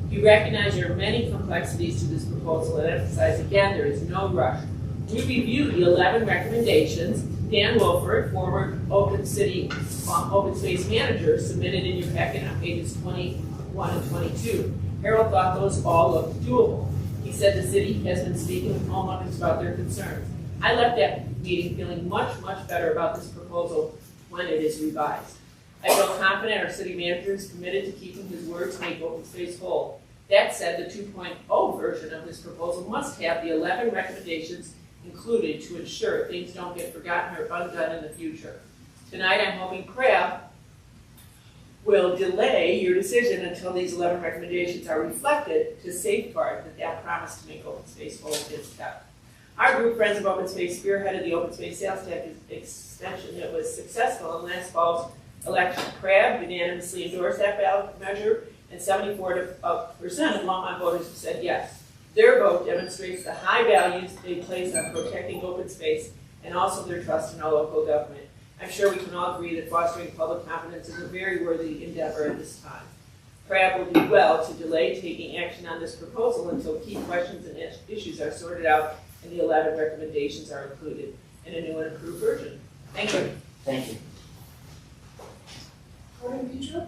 You recognize there are many complexities to this proposal and emphasize again there is no rush. We reviewed the 11 recommendations Dan Wilford, former open space manager, submitted in your packet on pages 21 and 22. Harold thought those all looked doable. He said the city has been speaking with homeowners about their concerns. I left that meeting feeling much, much better about this proposal when it is revised. I feel confident our city manager is committed to keeping his word to make open space whole. That said, the 2.0 version of this proposal must have the 11 recommendations included to ensure things don't get forgotten or undone in the future. Tonight, I'm hoping Crab will delay your decision until these 11 recommendations are reflected to safeguard that promise to make open space whole is kept. Our group, Friends of Open Space, spearheaded the open space sales tax extension that was successful in last fall's election. Crab unanimously endorsed that ballot measure, and 74% of Longmont voters have said yes. Their vote demonstrates the high values they place on protecting open space and also their trust in our local government. I'm sure we can all agree that fostering public confidence is a very worthy endeavor at this time. Crab will do well to delay taking action on this proposal until key questions and issues are sorted out and the 11 recommendations are included in a new and improved version. Thank you. Thank you. Gordon Petro?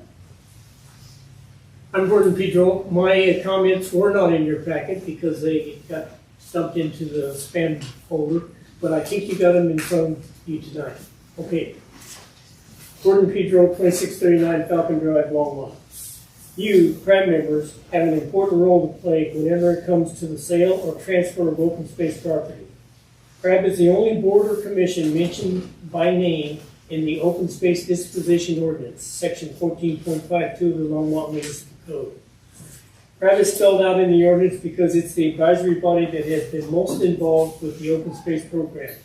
I'm Gordon Pedro. My comments were not in your packet because they got stuffed into the spam folder, but I think you got them in front of you tonight. Okay. Gordon Pedro, 2639 Falcon Drive, Longmont. You, Crab members, have an important role to play whenever it comes to the sale or transfer of open space property. Crab is the only board or commission mentioned by name in the Open Space Disposition Ordinance, Section 14.52 of the Longmont Municipal Code. Crab is spelled out in the ordinance because it's the advisory body that has been most involved with the open space program.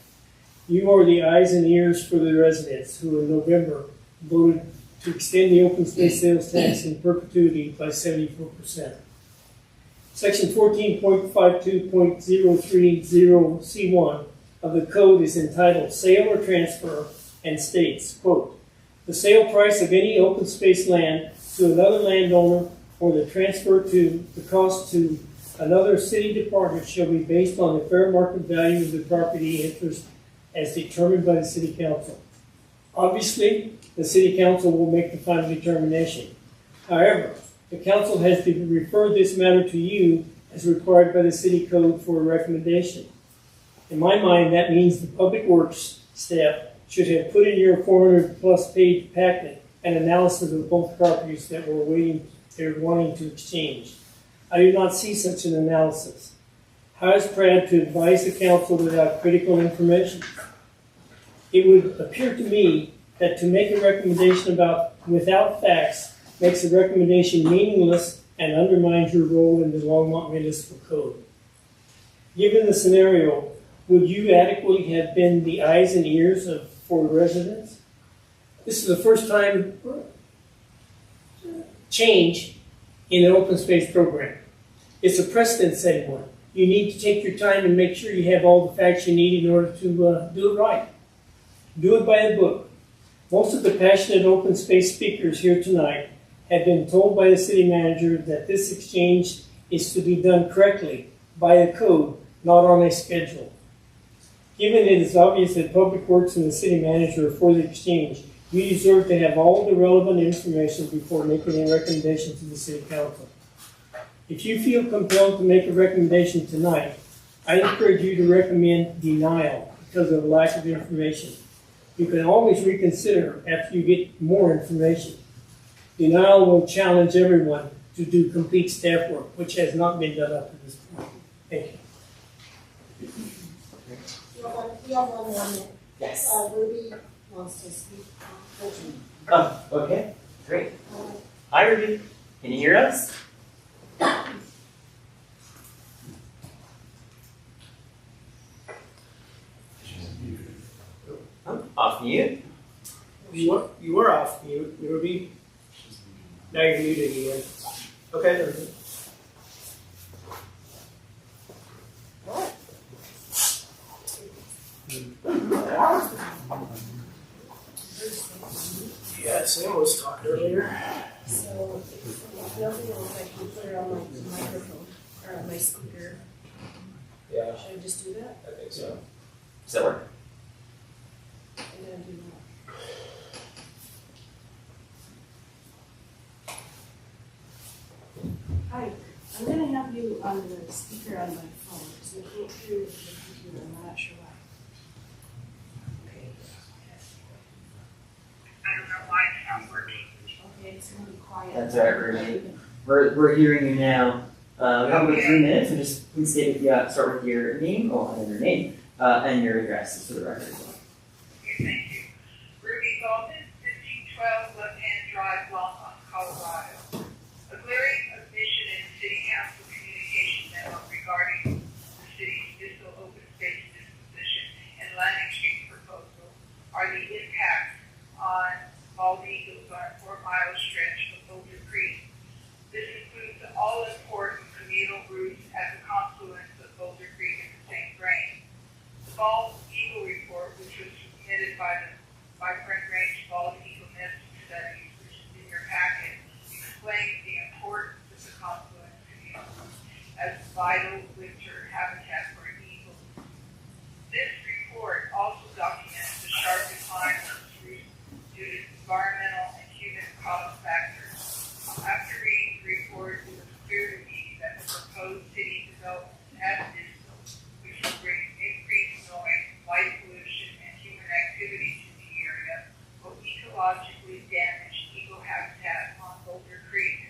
You are the eyes and ears for the residents who in November voted to extend the open space sales tax in perpetuity by 74%. Section 14.52.030C1 of the code is entitled Sale or Transfer and states, quote, the sale price of any open space land to another landowner or the transfer to the cost to another city department shall be based on the fair market value of the property interest as determined by the city council. Obviously, the city council will make the final determination. However, the council has to refer this matter to you as required by the city code for a recommendation. In my mind, that means the public works staff should have put in your 400+ page packet an analysis of both properties that they're wanting to exchange. I do not see such an analysis. How is Pratt to advise the council without critical information? It would appear to me that to make a recommendation without facts makes the recommendation meaningless and undermines your role in the Longmont Municipal Code. Given the scenario, would you adequately have been the eyes and ears for residents? This is the first time change in an open space program. It's a precedent-setting one. You need to take your time and make sure you have all the facts you need in order to do it right. Do it by the book. Most of the passionate open space speakers here tonight have been told by the city manager that this exchange is to be done correctly by a code, not on a schedule. Given it is obvious that Public Works and the city manager are for the exchange, you deserve to have all the relevant information before making a recommendation to the city council. If you feel compelled to make a recommendation tonight, I encourage you to recommend denial because of lack of information. You can always reconsider after you get more information. Denial will challenge everyone to do complete staff work, which has not been done up to this point. Thank you. You have one more minute. Yes. Ruby wants to speak. Oh, okay, great. Hi, Ruby. Can you hear us? Oh, off mute. You were off mute, Ruby. Now you're muted again. Okay, there we go. Yeah, Sam was talking earlier. So, if nothing else, I can put it on my microphone, or on my speaker. Yeah, Should I just do that? I think so. Does that work? And then do that. Hi, I'm gonna have you on the speaker on my phone, because I can't hear you with the computer, I'm not sure why. Okay. I don't know why it's not working. Okay, it's gonna be quiet. That's all right, Ruby. We're hearing you now. We have about 3 minutes, so just please start with your name, and your name, and your address for the record as well. Thank you. Ruby Golden, 1512 Left-Hand Drive, Longmont, Colorado. A glaring omission in City Council communication memo regarding the city's distal open space disposition and land exchange proposal are the impacts on Bald Eagles on a 4-mile stretch of Boulder Creek. This includes all important communal routes at the confluence of Boulder Creek and the St. Vrain. The Bald Eagle report, which was submitted by the Front Range Bald Eagle Nest Studies, which is in your packet, explains the importance of the confluence community as vital winter habitat for eagles. This report also documents the sharp decline of this route due to environmental and human cost factors. After reading the report, it was clear to me that the proposed city development at Distal, which will bring increased noise, light pollution, and human activity to the area, will ecologically damage eagle habitat on Boulder Creek.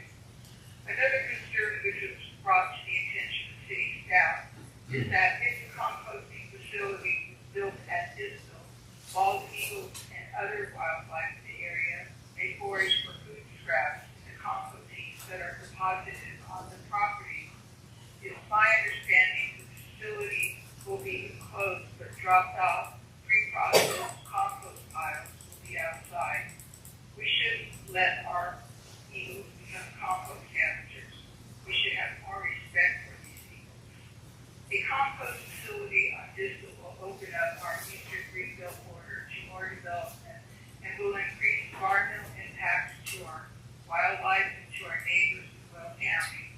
Another concern which was brought to the attention of city staff is that if the composting facility was built at Distal, bald eagles and other wildlife in the area may forage for food scraps in the compost heaps that are deposited on the property. It's my understanding the facility will be enclosed but dropped off pre-processed compost piles will be outside. We shouldn't let our eagles become compost scavengers. We should have more respect for these eagles. A compost facility on Distal will open up our eastern greenbelt border to more development and will increase environmental impacts to our wildlife and to our neighbors in Will County.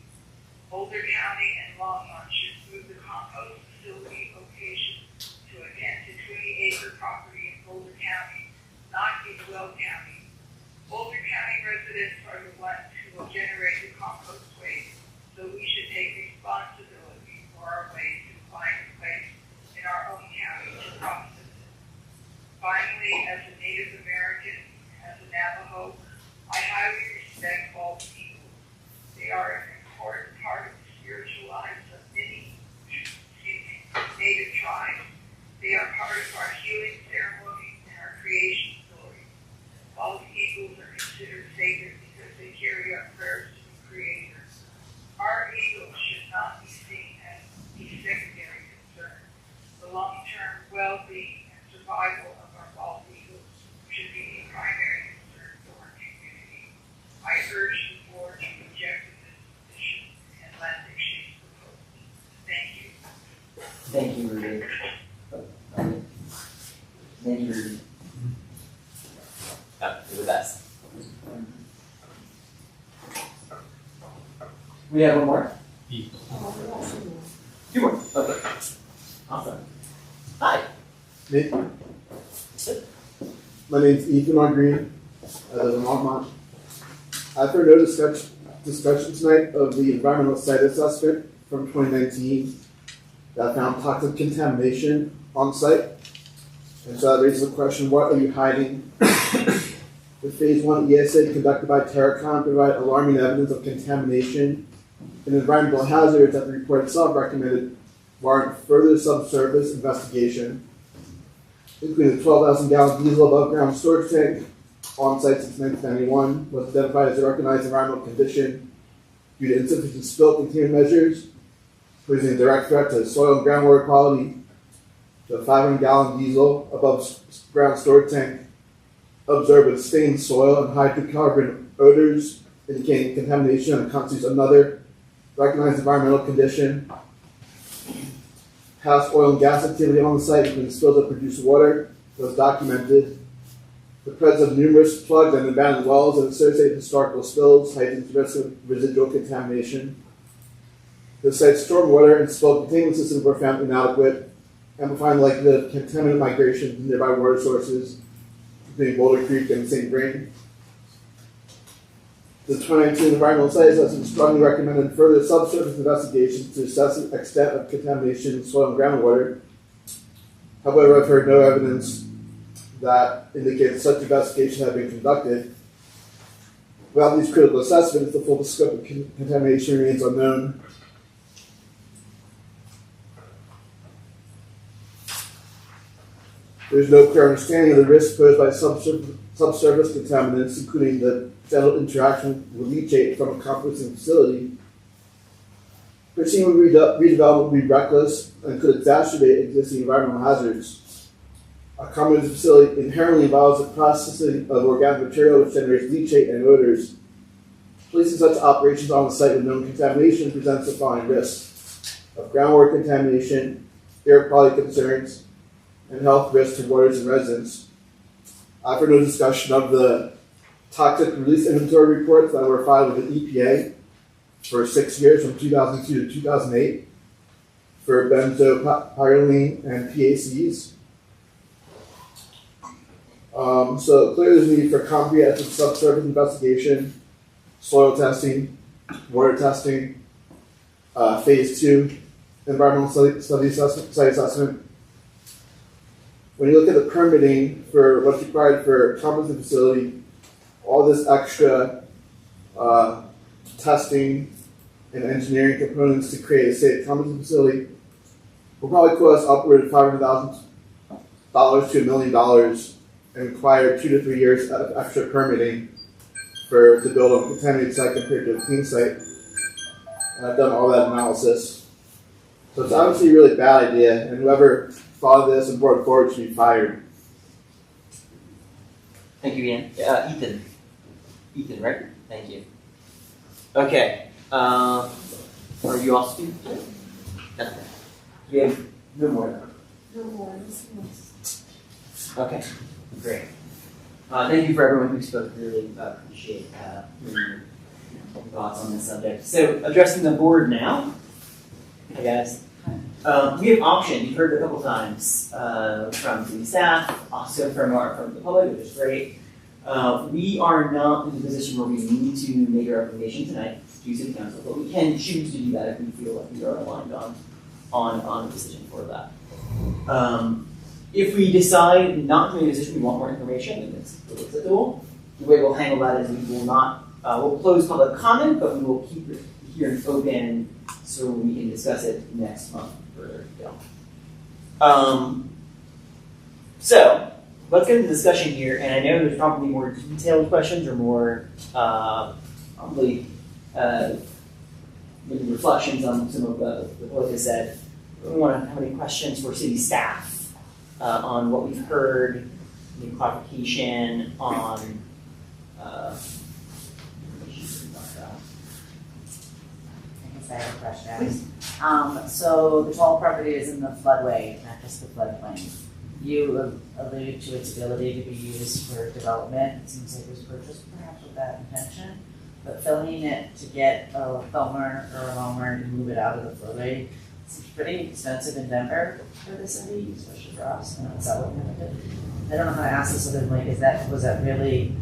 Boulder County and Longmont should move the compost facility location to a 10 to 20-acre property in Boulder County, not in Will County. Boulder County residents are the ones who will generate the compost waste, so we should take responsibility for our waste and find a place in our own county to process it. Finally, as a Native American, as a Navajo, I highly respect bald eagles. They are an important part of the spiritual lives of many Native tribes. They are part of our healing ceremony and our creation story. Thank you, Rudy. Thank you, Rudy. Oh, you're the best. We have one more? Two more. Okay. Awesome. Hi. Nate? My name's Ethan on Green. I live in Longmont. I've heard no discussion tonight of the environmental site assessment from 2019 that found toxic contamination on site. And so that raises the question, what are you hiding? The Phase 1 ESA conducted by Terracon provide alarming evidence of contamination and environmental hazards that the report itself recommended warrant further subsurface investigation, including the 12,000 gallon diesel above ground storage tank on site since 1991 was identified as a recognized environmental condition due to insufficient spill containment measures, posing a direct threat to soil and groundwater quality. The 500 gallon diesel above ground storage tank observed with stained soil and hydrocarbon odors, indicating contamination and constitutes another recognized environmental condition. Past oil and gas activity on the site, including spills of produced water, was documented. The presence of numerous plugged and abandoned wells and associated historical spills heightens the risk of residual contamination. The site's stormwater and spill containment systems were found inadequate, amplifying the likelihood of contaminant migration to nearby water sources, including Boulder Creek and St. Vrain. The 2019 environmental site assessment strongly recommended further subsurface investigations to assess the extent of contamination in soil and groundwater. However, I've heard no evidence that indicates such investigation had been conducted. Without these critical assessments, the full scope of contamination remains unknown. There is no clear understanding of the risks posed by subsurface contaminants, including the potential interaction with leachate from a composting facility. Proceeding with redevelopment would be reckless and could exacerbate existing environmental hazards. A composting facility inherently involves the processing of organic material which generates leachate and odors. Placing such operations on the site with known contamination presents the following risks of groundwater contamination, air quality concerns, and health risks to waters and residents. I've heard no discussion of the toxic release inventory reports that were filed with the EPA for 6 years, from 2002 to 2008, for benzopyrene and PACs. So clearly there's a need for comprehensive subsurface investigation, soil testing, water testing, phase 2 environmental study assessment, site assessment. When you look at the permitting for what's required for a composting facility, all this extra testing and engineering components to create a safe composting facility will probably cost upward of $500,000 to $1 million and require 2 to 3 years of extra permitting to build a contaminated site compared to a clean site. And I've done all that analysis. So it's obviously a really bad idea, and whoever thought of this and brought it forward should be fired. Thank you, Ian. Ethan. Ethan, right? Thank you. Okay. Are you all speaking? Okay. We have no more. No more. Okay. Great. Thank you for everyone who spoke. Really appreciate hearing your thoughts on this subject. So, addressing the board now. Hey guys. We have options. You've heard it a couple times from city staff, also from the public, which is great. We are not in a position where we need to make a recommendation tonight to city council, but we can choose to do that if we feel like we are aligned on a decision for that. If we decide not to make a decision, we want more information, and it's acceptable. The way we'll handle that is we will not, we'll close public comment, but we will keep the hearing open so we can discuss it next month further detail. So let's get into the discussion here, and I know there's probably more detailed questions or more probably maybe reflections on some of what has said. We want to have any questions for city staff on what we've heard, any clarification on I have a question. So the toll property is in the floodway, not just the floodplain. You alluded to its ability to be used for development. It seems like it was purchased perhaps with that intention. But filling it to get a Belmar or a Longmont to move it out of the floodway seems pretty expensive endeavor for the city, especially for us. And it's that limited. I don't know how to ask this other than like, was that really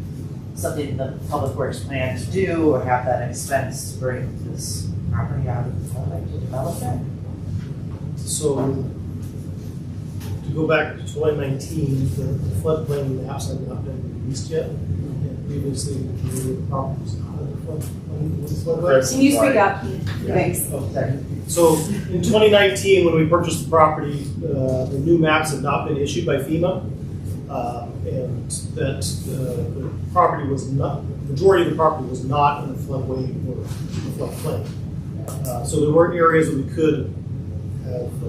something the public works plan to do, or have that expense to bring this property out of the floodway to develop it? So, to go back to 2019, the floodplain maps have not been released yet. And previously, the property was not in the floodplain. Can you speak up? Thanks. Oh, sorry. So, in 2019, when we purchased the property, the new maps had not been issued by FEMA. And that the property was not, majority of the property was not in the floodway or the floodplain. So there were areas that we could have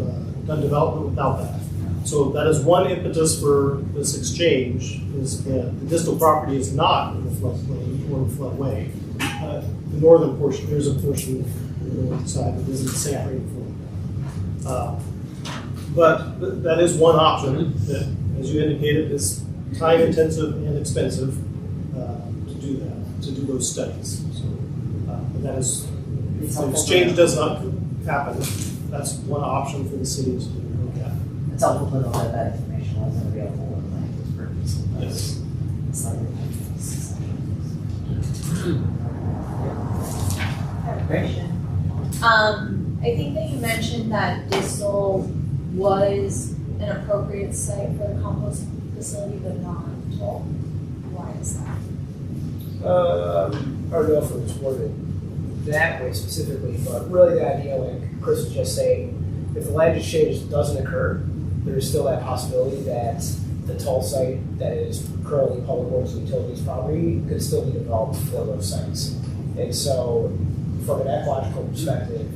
done development without that. So that is one impetus for this exchange, is that the distal property is not in the floodplain or the floodway. The northern portion, there's a portion on the north side that isn't safe for. But that is one option that, as you indicated, is time intensive and expensive to do that, to do those studies. So that is, if the exchange does not happen, that's one option for the city to look at. It's helpful to know that that information wasn't available when the land was purchased. Yes. I think that you mentioned that Distal was an appropriate site for the compost facility, but not toll. Why is that? I don't know if it was worded that way specifically, but really the idea, like Chris was just saying, if the land exchange doesn't occur, there is still that possibility that the toll site that is currently Public Works and Utilities property could still be developed for those sites. And so, from an ecological perspective,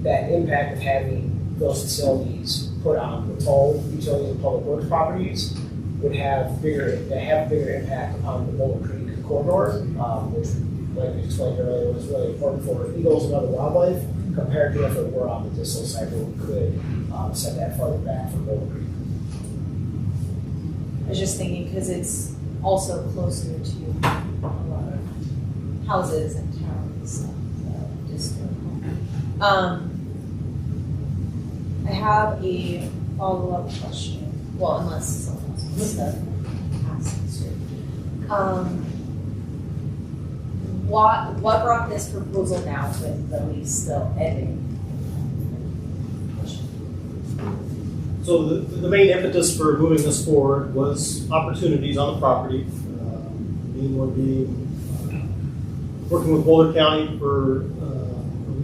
that impact of having those facilities put on the toll, utility, and Public Works properties would have a bigger impact upon the Boulder Creek corridor, which, like we explained earlier, was really important for eagles and other wildlife, compared to if it were on the distal site where we could set that farther back from Boulder Creek. I was just thinking because it's also closer to a lot of houses and towns, Distal. I have a follow-up question. Well, unless someone else wants to ask it. What brought this proposal now with the lease still ending? So the main impetus for moving this forward was opportunities on the property. Main one being working with Boulder County for a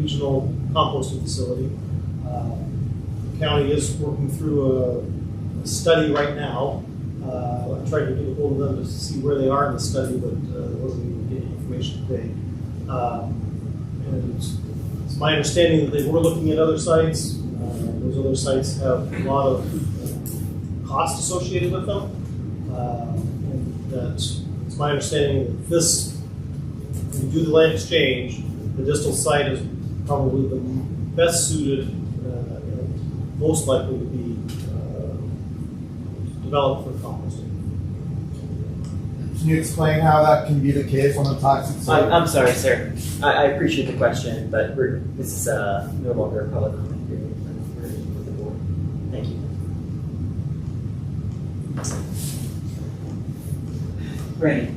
regional composting facility. The county is working through a study right now. I'm trying to get a hold of them just to see where they are in the study, but wasn't able to get any information today. And it's my understanding that they were looking at other sites. Those other sites have a lot of cost associated with them. And that it's my understanding that this, when you do the land exchange, the distal site is probably the best suited and most likely to be developed for composting. Can you explain how that can be the case on a toxic site? I'm sorry, sir. I appreciate the question, but this is no longer a public comment period for the board. Thank you. Great.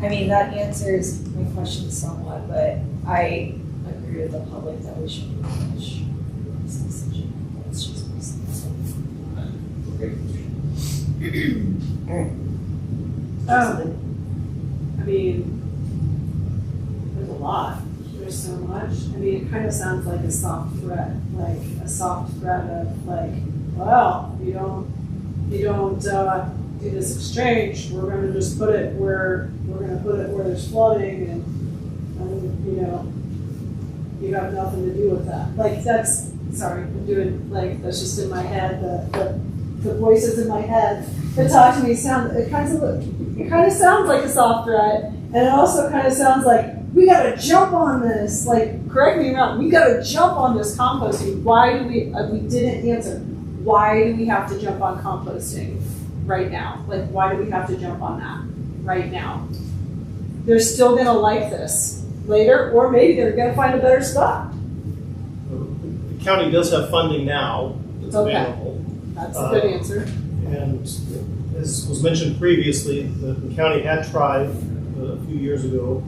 I mean, that answers my question somewhat, but I agree with the public that we should finish this decision. It's just All right. I mean, there's a lot. There's so much. I mean, it kind of sounds like a soft threat, of like, well, you don't do this exchange. We're going to just put it where there's flooding, and you know, you have nothing to do with that. Like that's sorry, I'm doing like that's just in my head. The the voices in my head that talk to me sound, it kind of sounds like a soft threat, and it also kind of sounds like, we gotta jump on this, like, correct me if I'm wrong, we gotta jump on this composting. Why do we didn't answer, why do we have to jump on composting right now? Like, why do we have to jump on that right now? They're still gonna like this later, or maybe they're gonna find a better spot. The county does have funding now that's available. That's a good answer. And as was mentioned previously, the county had tried a few years ago,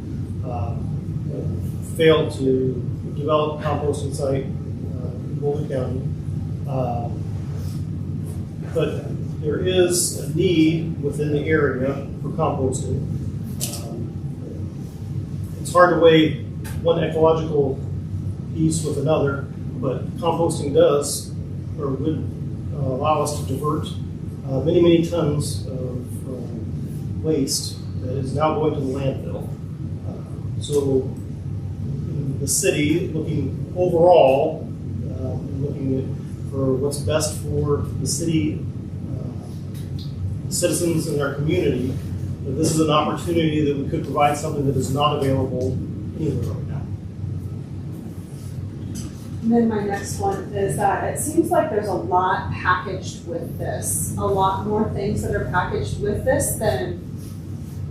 failed to develop a composting site in Boulder County. But there is a need within the area for composting. It's hard to weigh one ecological piece with another, but composting does, or would allow us to divert many, many tons of waste that is now going to the landfill. So the city, looking overall, looking for what's best for the city, citizens in our community, that this is an opportunity that we could provide something that is not available anywhere right now. And then my next one is that it seems like there's a lot packaged with this, a lot more things that are packaged with this than,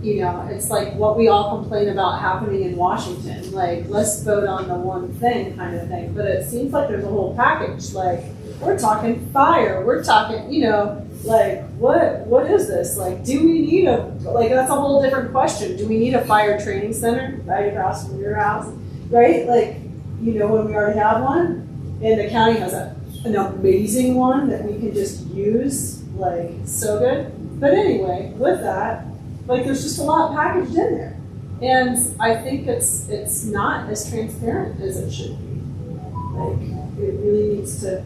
you know, it's like what we all complain about happening in Washington, like let's vote on the one thing kind of thing. But it seems like there's a whole package, like we're talking fire, we're talking, you know, like what is this? Like, do we need like that's a whole different question. Do we need a fire training center right across from your house? Right? Like, you know, when we already have one, and the county has an amazing one that we can just use, like so good. But anyway, with that, like there's just a lot packaged in there. And I think it's not as transparent as it should be. Like it really needs to,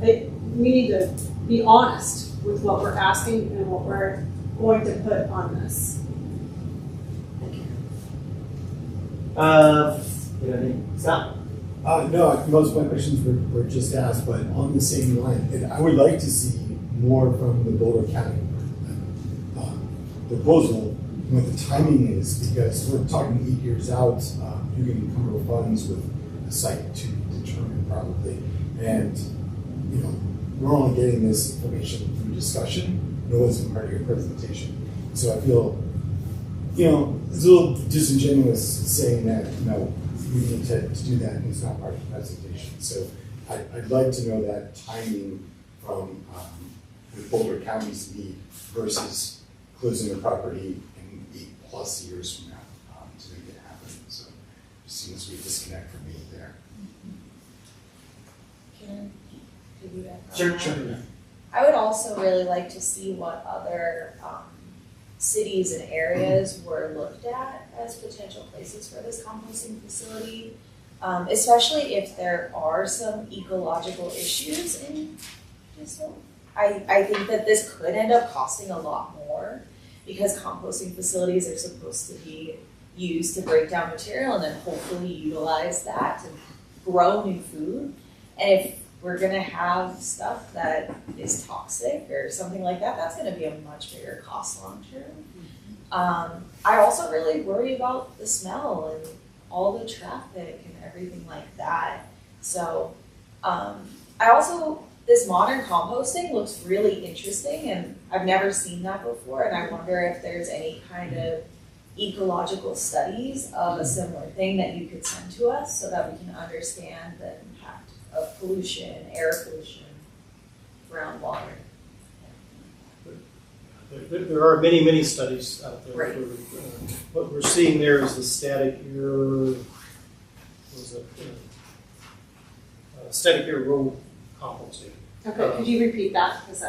we need to be honest with what we're asking and what we're going to put on this. Thank you. Scott? No, most of my questions were just asked, but on the same line, and I would like to see more from the Boulder County proposal, what the timing is, because we're talking 8 years out, you can encumber funds with a site to determine probably, and you know, we're only getting this information through discussion, it wasn't part of your presentation. So I feel, you know, it's a little disingenuous saying that, you know, we need to do that and it's not part of the presentation. So I'd like to know that timing from with Boulder County's need versus closing the property in 8+ years from now to make it happen. So it seems to be a disconnect for me there. Can I piggyback on Sure, that? sure. I would also really like to see what other cities and areas were looked at as potential places for this composting facility, especially if there are some ecological issues in Bristol. I think that this could end up costing a lot more because composting facilities are supposed to be used to break down material and then hopefully utilize that to grow new food. And if we're gonna have stuff that is toxic or something like that, that's gonna be a much bigger cost long term. I also really worry about the smell and all the traffic and everything like that. So this modern composting looks really interesting and I've never seen that before, and I wonder if there's any kind of ecological studies of a similar thing that you could send to us so that we can understand the impact of pollution, air pollution, groundwater. There are many, many studies out there. Right. What we're seeing there is the static air, static air road composting. Okay, could you repeat that, because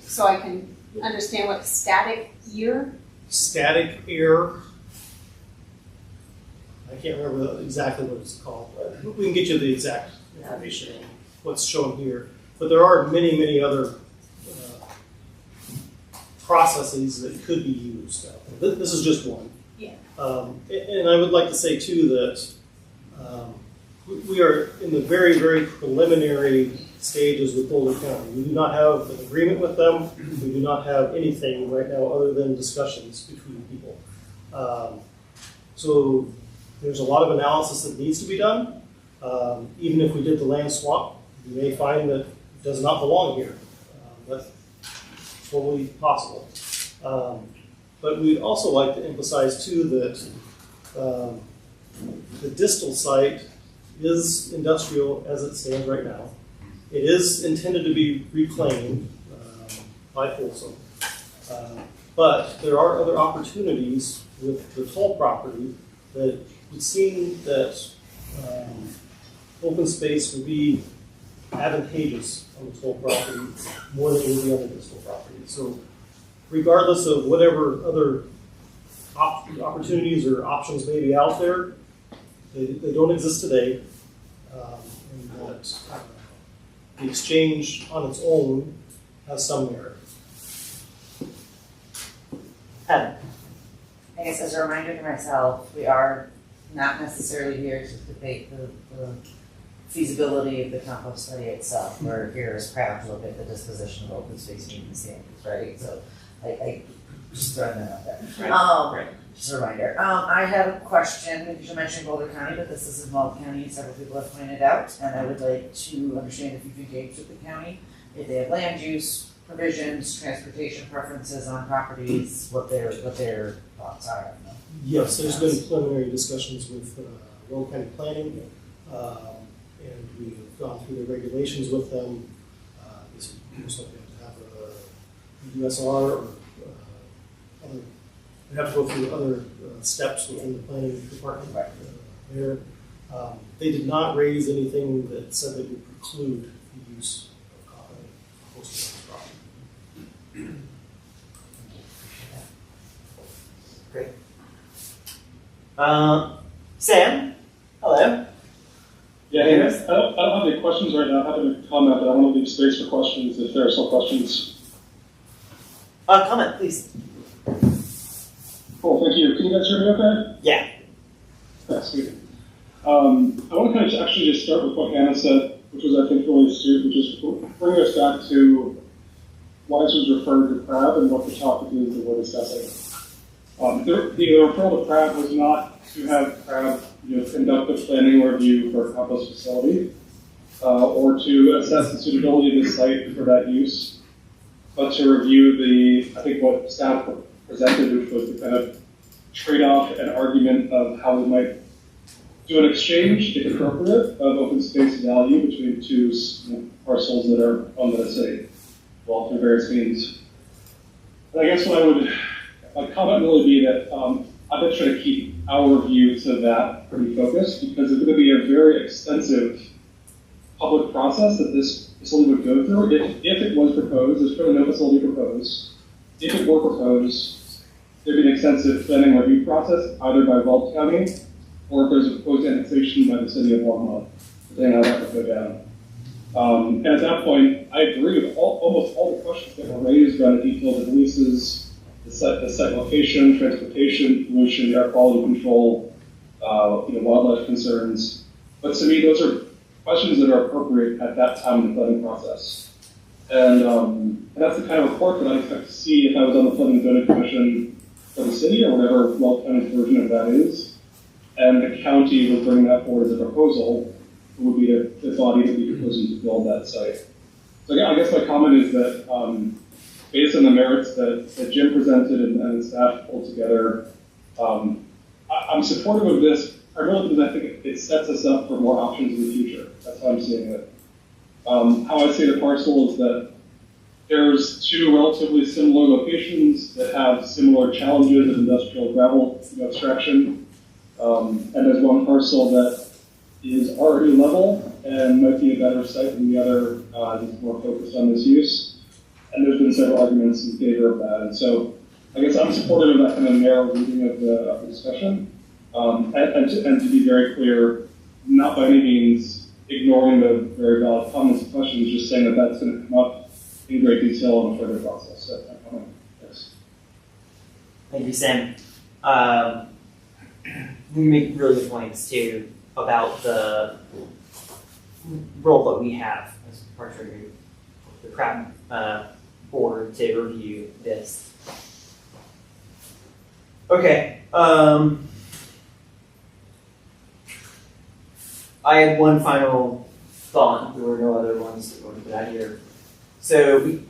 so I can understand what static ear? Static air. I can't remember exactly what it's called. We can get you the exact information on what's shown here. But there are many, many other processes that could be used. This is just one. Yeah. And I would like to say too that we are in the very, very preliminary stage is with Boulder County. We do not have an agreement with them. We do not have anything right now other than discussions between people. So there's a lot of analysis that needs to be done. Even if we did the land swap, you may find that it does not belong here. That's totally possible. But we'd also like to emphasize too that the distal site is industrial as it stands right now. It is intended to be reclaimed by Folsom. But there are other opportunities with the toll property that would seem that open space would be advantageous on the toll property more than it would be on the distal property. So regardless of whatever other opportunities or options may be out there, they don't exist today. And that the exchange on its own has some merit. I guess as a reminder to myself, we are not necessarily here to debate the feasibility of the compost study itself. We're here as proud to look at the disposition of open space meeting standards, right? So I just throwing that out there. Right. Just a reminder. I have a question, because you mentioned Boulder County, but this is in Longmont County, several people have pointed out, and I would like to understand if you've engaged with the county, if they have land use provisions, transportation preferences on properties, what their thoughts are. I don't know. Yes, there's been preliminary discussions with Rowan County Planning, and we've gone through the regulations with them. This is like to have a USR or other. We have to go through other steps within the planning department there. They did not raise anything that said they would preclude the use of coastal property. Great. Sam, hello. Yeah, hey, I don't have any questions right now. I have a comment, but I want to leave space for questions if there are still questions. Comment, please. Cool, thank you. Can you guys hear me okay? Yeah. That's sweet. I want to kind of actually just start with what Hannah said, which was, I think, really astute, which is bringing us back to why this was referred to PRAB and what the topic is that we're discussing. The referral to PRAB was not to have PRAB conduct a planning review for a compost facility or to assess the suitability of the site for that use, but to review I think what staff presented, which was the kind of trade-off and argument of how we might do an exchange, if appropriate, of open space value between two parcels that are owned by the city, well, through various means. And I guess my comment really be that I've been trying to keep our view to that pretty focused, because it's going to be a very extensive public process that this facility would go through if it was proposed. There's currently no facility proposed. If it were proposed, there'd be an extensive planning review process, either by Weld County or if there's a proposed annexation by the city of Longmont, depending on how that would go down. And at that point, I agree with almost all the questions that were raised around the details of leases, the site location, transportation, pollution, air quality control, wildlife concerns. But to me, those are questions that are appropriate at that time in the planning process. And that's the kind of report that I expect to see if I was on the Planning and Zoning Commission for the city, or whatever Weld County's version of that is. And the county would bring that forward as a proposal, who would be the body that would be proposing to build that site. So again, I guess my comment is that based on the merits that Jim presented and the staff pulled together, I'm supportive of this primarily because I think it sets us up for more options in the future. That's how I'm seeing it. How I see the parcel is that there's two relatively similar locations that have similar challenges of industrial gravel extraction. And there's one parcel that is already level and might be a better site than the other that's more focused on this use. And there's been several arguments in favor of that. And so I guess I'm supportive of that kind of narrow reading of the discussion. And to be very clear, not by any means ignoring the very valid comments and questions, just saying that that's going to come up in great detail in a further process. So, thanks. Thank you, Sam. You make really good points too about the role that we have as Parks and Rec, the PrAB board to review this. Okay. I had one final thought. There were no other ones that were put out here. So we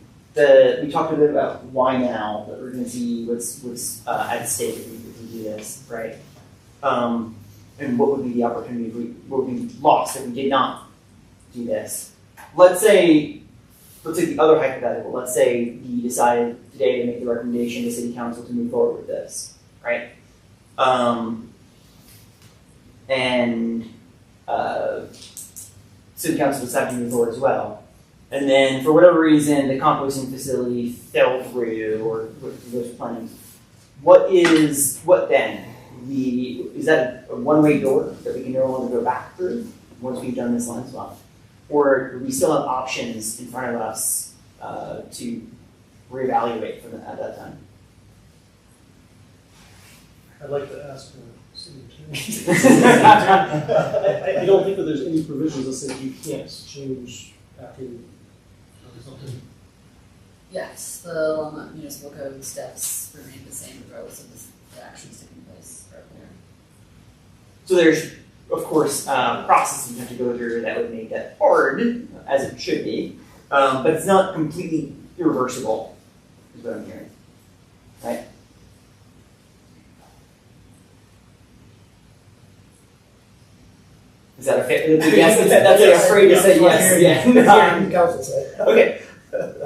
talked a bit about why now, the urgency, what's at stake if we do this, right? And what would be the opportunity if what would be lost if we did not do this? Let's take the other hypothetical. Let's say we decided today to make the recommendation to City Council to move forward with this, right? City Council decided to move forward as well. And then, for whatever reason, the composting facility fell through, or those plans. What then? Is that a one-way door that we can no longer go back through once we've done this line swap? Or do we still have options in front of us to reevaluate at that time? I'd like to ask city attorney. I don't think that there's any provisions that say you can't change after something. Yes, the Longmont Municipal Code steps remain the same regardless of the actions taking place right there. So there's, of course, processes you have to go through that would make that hard, as it should be, but it's not completely irreversible, is what I'm hearing, right? Is that a fair? Yes, that's like afraid to say yes. Yeah. Okay.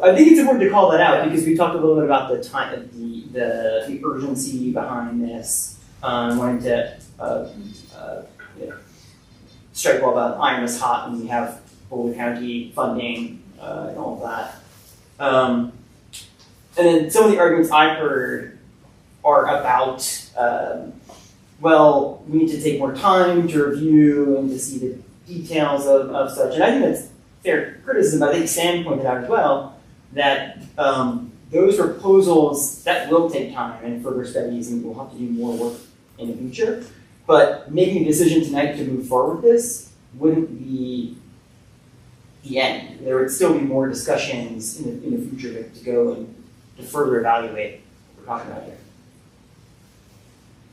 I think it's important to call that out because we talked a little bit about the time, the urgency behind this, wanting to strike while the iron is hot, and we have Boulder County funding and all of that. And then some of the arguments I've heard are about, well, we need to take more time to review and to see the details of such. And I think that's fair criticism, but I think Sam pointed out as well that those proposals, that will take time and further studies, and we'll have to do more work in the future. But making a decision tonight to move forward with this wouldn't be the end. There would still be more discussions in the future to go and to further evaluate what we're talking about here.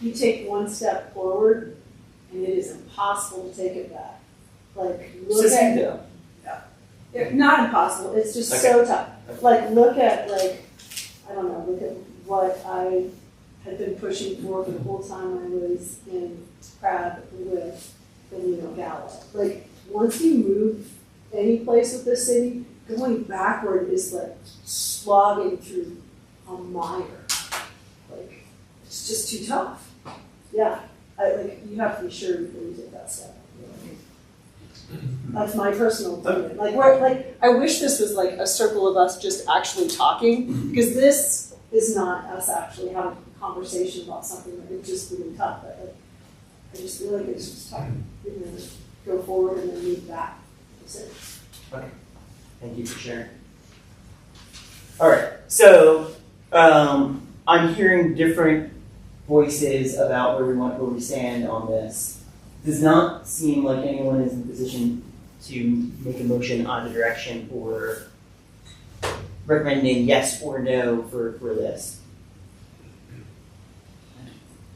You take one step forward, and it is impossible to take it back. Like, look at not impossible. It's just so tough. Like, look at look at what I had been pushing for the whole time I was in PrAB with the Gala. Like, once you move any place with the city, going backward is like slogging through a mire. Like, it's just too tough. Yeah, you have to be sure before you take that step. That's my personal opinion. I wish this was like a circle of us just actually talking, because this is not us actually having a conversation about something that is just really tough. But I just feel like it's just time to go forward and then move back. Okay, thank you for sharing. All right, so I'm hearing different voices about where we stand on this. Does not seem like anyone is in a position to make a motion either direction for recommending yes or no for this.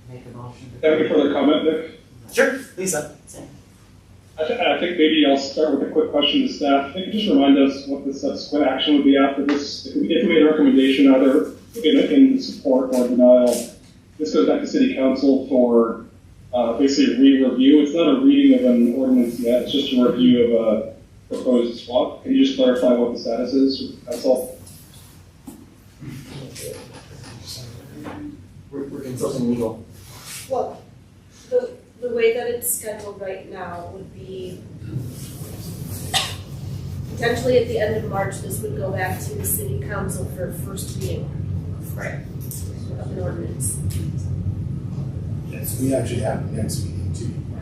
Make a motion. Any further comment, Nick? Sure, Lisa. I think maybe I'll start with a quick question to staff. If you could just remind us what the subsequent action would be after this. If we made a recommendation either in support or denial, this goes back to City Council for basically a re-review. It's not a reading of an ordinance yet, it's just a review of a proposed swap. Can you just clarify what the status is? That's all. We're consulting legal. Well, the way that it's scheduled right now would be potentially at the end of March, this would go back to the City Council for first reading. Right. Of an ordinance. Yes, we actually have the next meeting too. I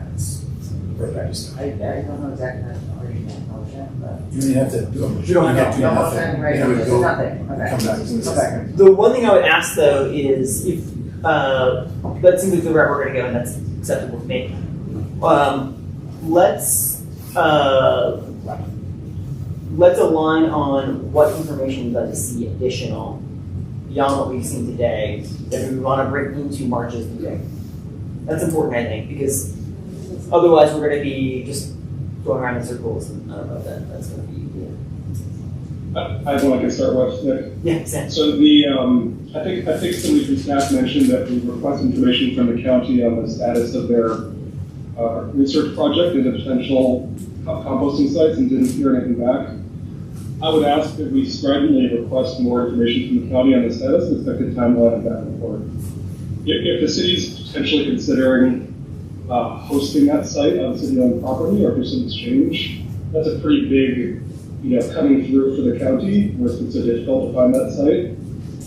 don't know exactly how to read that motion, but. You don't have to do a motion. You don't have to to do nothing. Right, It would it's go- nothing. Okay. Come back to the second. The one thing I would ask though is if that seems like the route we're going to go, and that's acceptable to me. Let's let's align on what information you'd like to see additional beyond what we've seen today that we want to bring into March's meeting. That's important, I think, because otherwise we're going to be just going around in circles, and I don't know if that's going to be. I have one I can start with, Nick. Yeah, exactly. So I think somebody from staff mentioned that we request information from the county on the status of their research project and the potential composting sites, and didn't hear anything back. I would ask that we stridently request more information from the county on the status, expected timeline, and back and forth. If the city's potentially considering hosting that site on city-owned property, or if there's some exchange, that's a pretty big, coming through for the county, where it's been so difficult to find that site.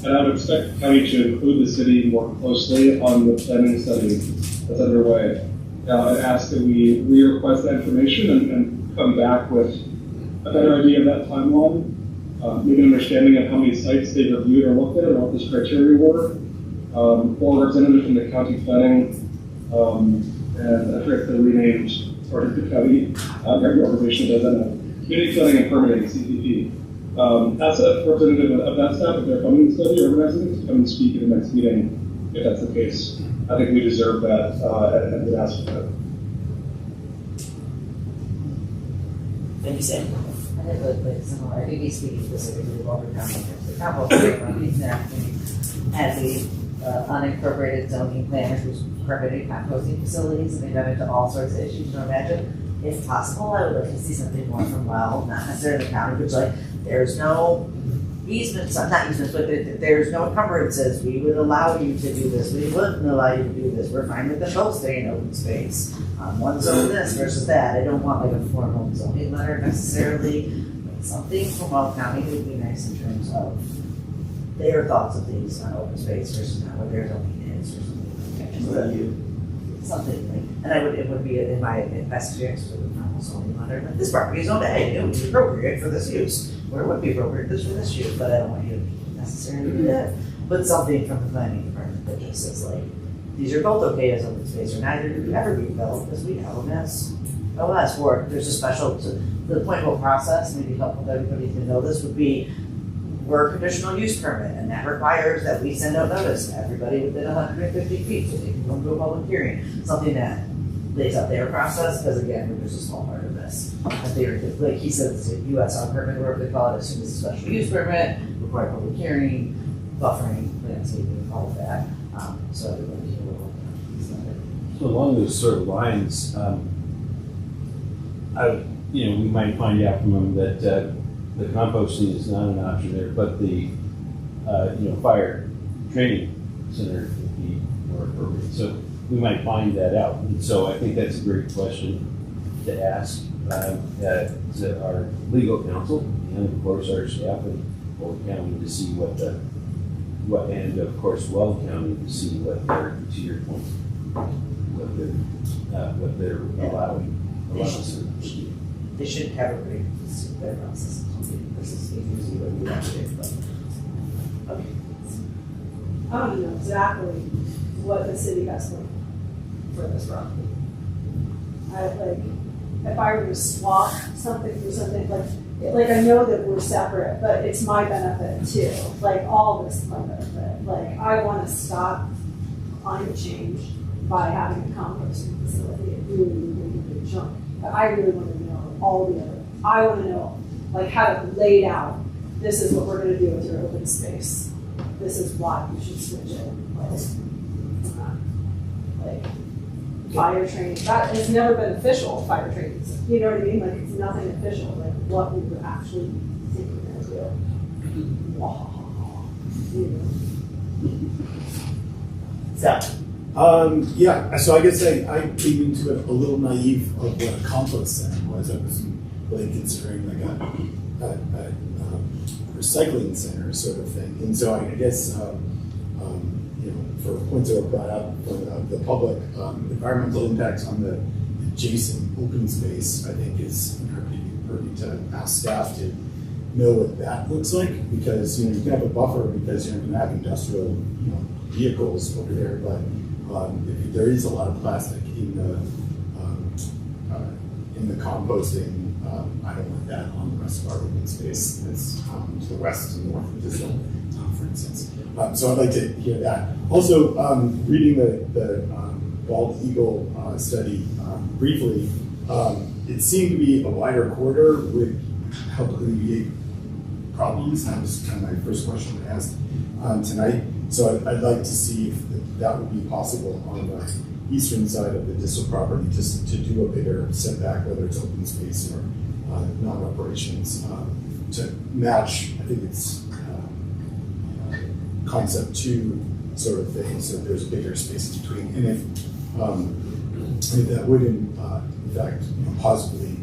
And I would expect the county to include the city more closely on the planning study that's underway. And ask that we re-request that information and come back with a better idea of that timeline, maybe an understanding of how many sites they reviewed or looked at, or what this criteria were, or a representative from the county planning, and I forget the renamed part of the county organization that does that. Community Planning and Permitting, CPP. Ask a representative of that staff, if they're funding the study, organizing it, to come and speak at the next meeting, if that's the case. I think we deserve that, and would ask for that. Thank you, Sam. I think like similar, I think he's speaking specifically of Walker County. The composting has the unincorporated zoning planners who's permitted composting facilities, and they've got into all sorts of issues. You can imagine. If possible, I would like to see something more from well, not necessarily the county, but like there's no easements, not easements, but there's no encumbrances. We would allow you to do this. We wouldn't allow you to do this. We're fine with them both staying in open space. One zone this versus that. I don't want like a formal zoning letter necessarily, but something from Well County would be nice in terms of their thoughts of things on open space versus not what their zoning is or something like that. Something like, and it would be in my best experience with a normal zoning letter, but this property is owned, hey, it would be appropriate for this use, or it would be appropriate for this use, but I don't want you to necessarily do that. But something from the planning department that just says like, these are both okay as open space, or neither do ever be built, because we have them as OS, or there's a special, to the appointable process, maybe helpful if everybody can know this, would be, we're a conditional use permit, and that requires that we send out notice to everybody within 150 feet, so they can come to a public hearing. Something that lays out their process, because again, we're just a small part of this. Like he said, it's a USR permit, whatever they call it, as soon as a special use permit, require public hearing, buffering, landscaping, all of that. So everybody can work on So along those sort of lines, we might find out from them that the composting is not an option there, but the fire training center would be more appropriate. So we might find that out. And so I think that's a great question to ask to our legal counsel and of course our staff in Boulder County to see and of course Weld County to see what they're, to your point, what they're allowing us to do. They shouldn't have a great their process. This is usually what we have to do, but okay. I don't know exactly what the city has for this property. If I were to swap something for something, like I know that we're separate, but it's my benefit too. Like all this is my benefit. Like I want to stop climate change by having a composting facility. It really would be a big chunk. But I really want to know all the other. I want to know like how to lay it out. This is what we're going to do with your open space. This is why you should switch it. Like fire training. That has never been official, fire training. You know what I mean? Like it's nothing official. Like what we were actually thinking we're going to do. So I guess I came into it a little naive of what a compost center was. I was really considering like a recycling center sort of thing. And so I guess, for points that were brought up from the public, environmental impacts on the adjacent open space, I think is incredibly important to ask staff to know what that looks like, because you can have a buffer because you're going to have industrial vehicles over there, but if there is a lot of plastic in in the composting, I don't want that on the rest of our open space that's to the west and north of Distal, for instance. So I'd like to hear that. Also, reading the bald eagle study briefly, it seemed to be a wider corridor would help alleviate problems. That was kind of my first question I asked tonight. So I'd like to see if that would be possible on the eastern side of the Distal property, just to do a bigger setback, whether it's open space or non-operations, to match, I think it's concept 2 sort of thing, so there's bigger spaces between. And if that would in fact positively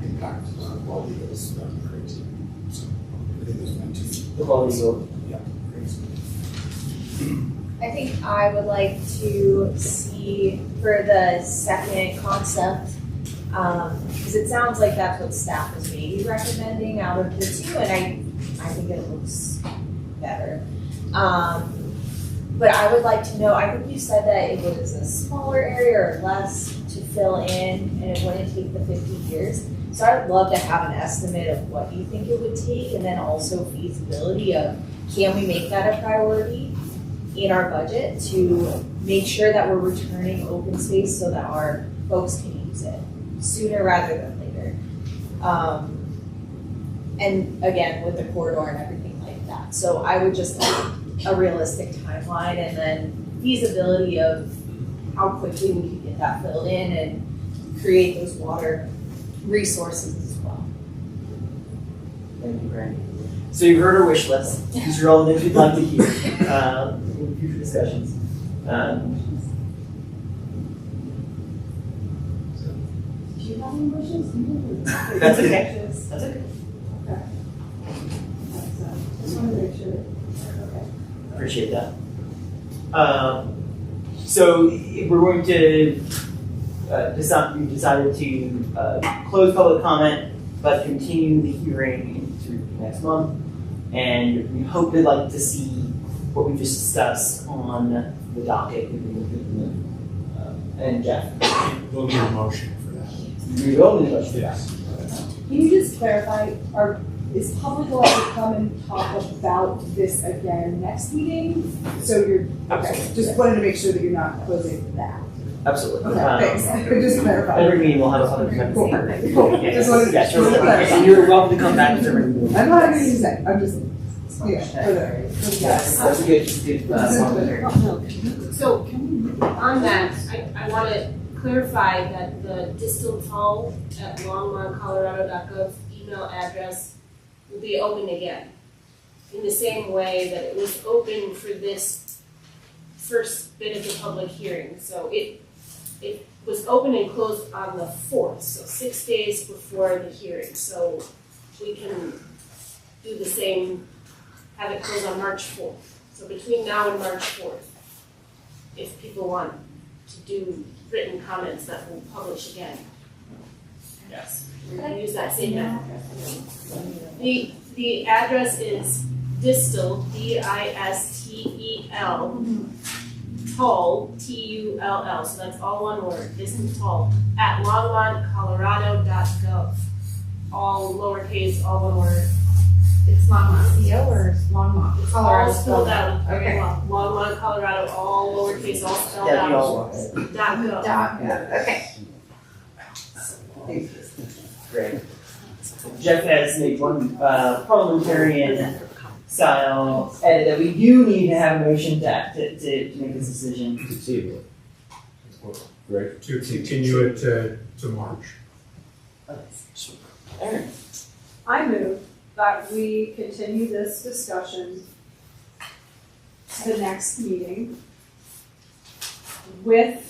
impact bald eagles, that would be great too. So I think those are my 2. The bald eagle. Yeah. I think I would like to see for the second concept, because it sounds like that's what staff was maybe recommending out of the 2, and I think it looks better. But I would like to know, I think you said that it was a smaller area or less to fill in, and it wouldn't take the 50 years. So I'd love to have an estimate of what you think it would take, and then also feasibility of, can we make that a priority in our budget to make sure that we're returning open space so that our folks can use it sooner rather than later. And again, with the corridor and everything like that. So I would just like a realistic timeline and then feasibility of how quickly we can get that filled in and create those water resources as well. Thank you, Brandy. So you've heard our wish list. These are all the things we'd like to hear in future discussions. Do you have any wishes? That's okay. That's okay. Okay. Just want to make sure. Okay. Appreciate that. So we're going to we decided to close public comment, but continue the hearing through next month. And we hope to like to see what we just discussed on the docket. And Jeff. We'll need a motion for that. We will need a motion for that. Can you just clarify, is public allowed to come and talk about this again next meeting? So you're, okay, just wanted to make sure that you're not closing that. Absolutely. Okay, thanks. Just clarify. Every meeting will have a public comment. Cool. Yes, Just wanted to yes, clarify. and you're welcome to come back to every meeting. I'm not having anything to say, I'm just, yeah, for the, Yes, that's a good So on that, I want to clarify that the distal toll at longmontcolorado.gov email address will be open again in the same way that it was open for this first bit of the public hearing. So it was open and closed on the 4th, so 6 days before the hearing. So we can do the same, have it close on March 4th. So between now and March 4th, if people want to do written comments that will publish again. Yes. We can use that same method. The address is distal, D-I-S-T-E-L, toll, T-U-L-L, so that's all one word, distal toll, at longmontcolorado.gov. All lowercase, all one word. It's Longmont CO or Longmont? It's all spelled out. Okay. Longmont, Colorado, all lowercase, all spelled Yeah, we out. all want it. .gov. Okay. Great. Jeff has made one parliamentarian style edit that we do need to have a motion to make this decision. To table it. Right. To continue it to March. Aaron. I move that we continue this discussion to the next meeting with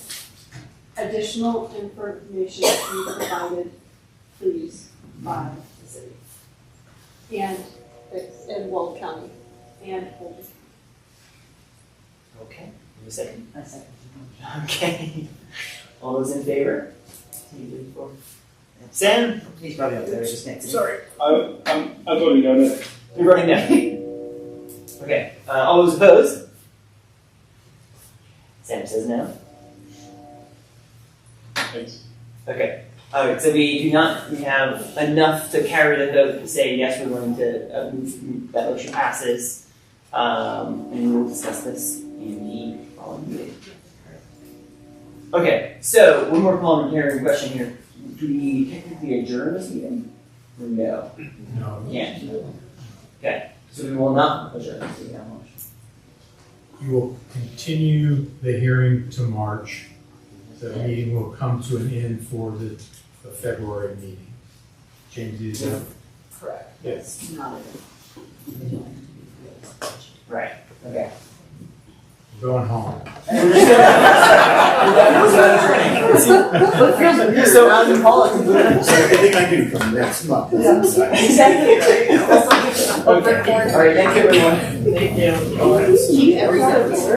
additional information to be provided, please, by the city. And Weld County and Holden. Okay. You second? I second. Okay. All those in favor? Sam? He's probably up there just next to me. Sorry. I'm voting down it. You're voting down. Okay. All those opposed? Sam says no. Thanks. Okay. Alright, so we have enough to carry the vote to say, yes, we're going to move, that motion passes. And we'll discuss this in the following meeting. Okay, so one more parliamentary question here. Do we technically adjourn this meeting? Or no? No. Can't. Okay, so we will not adjourn this meeting. You will continue the hearing to March. The meeting will come to an end for the February meeting. James, is that? Correct. Yes. Not Right, okay. We're going home. So out in politics. So I think I can come next month. Exactly, right? Okay, all right, thank you everyone. Thank you. Keep everything.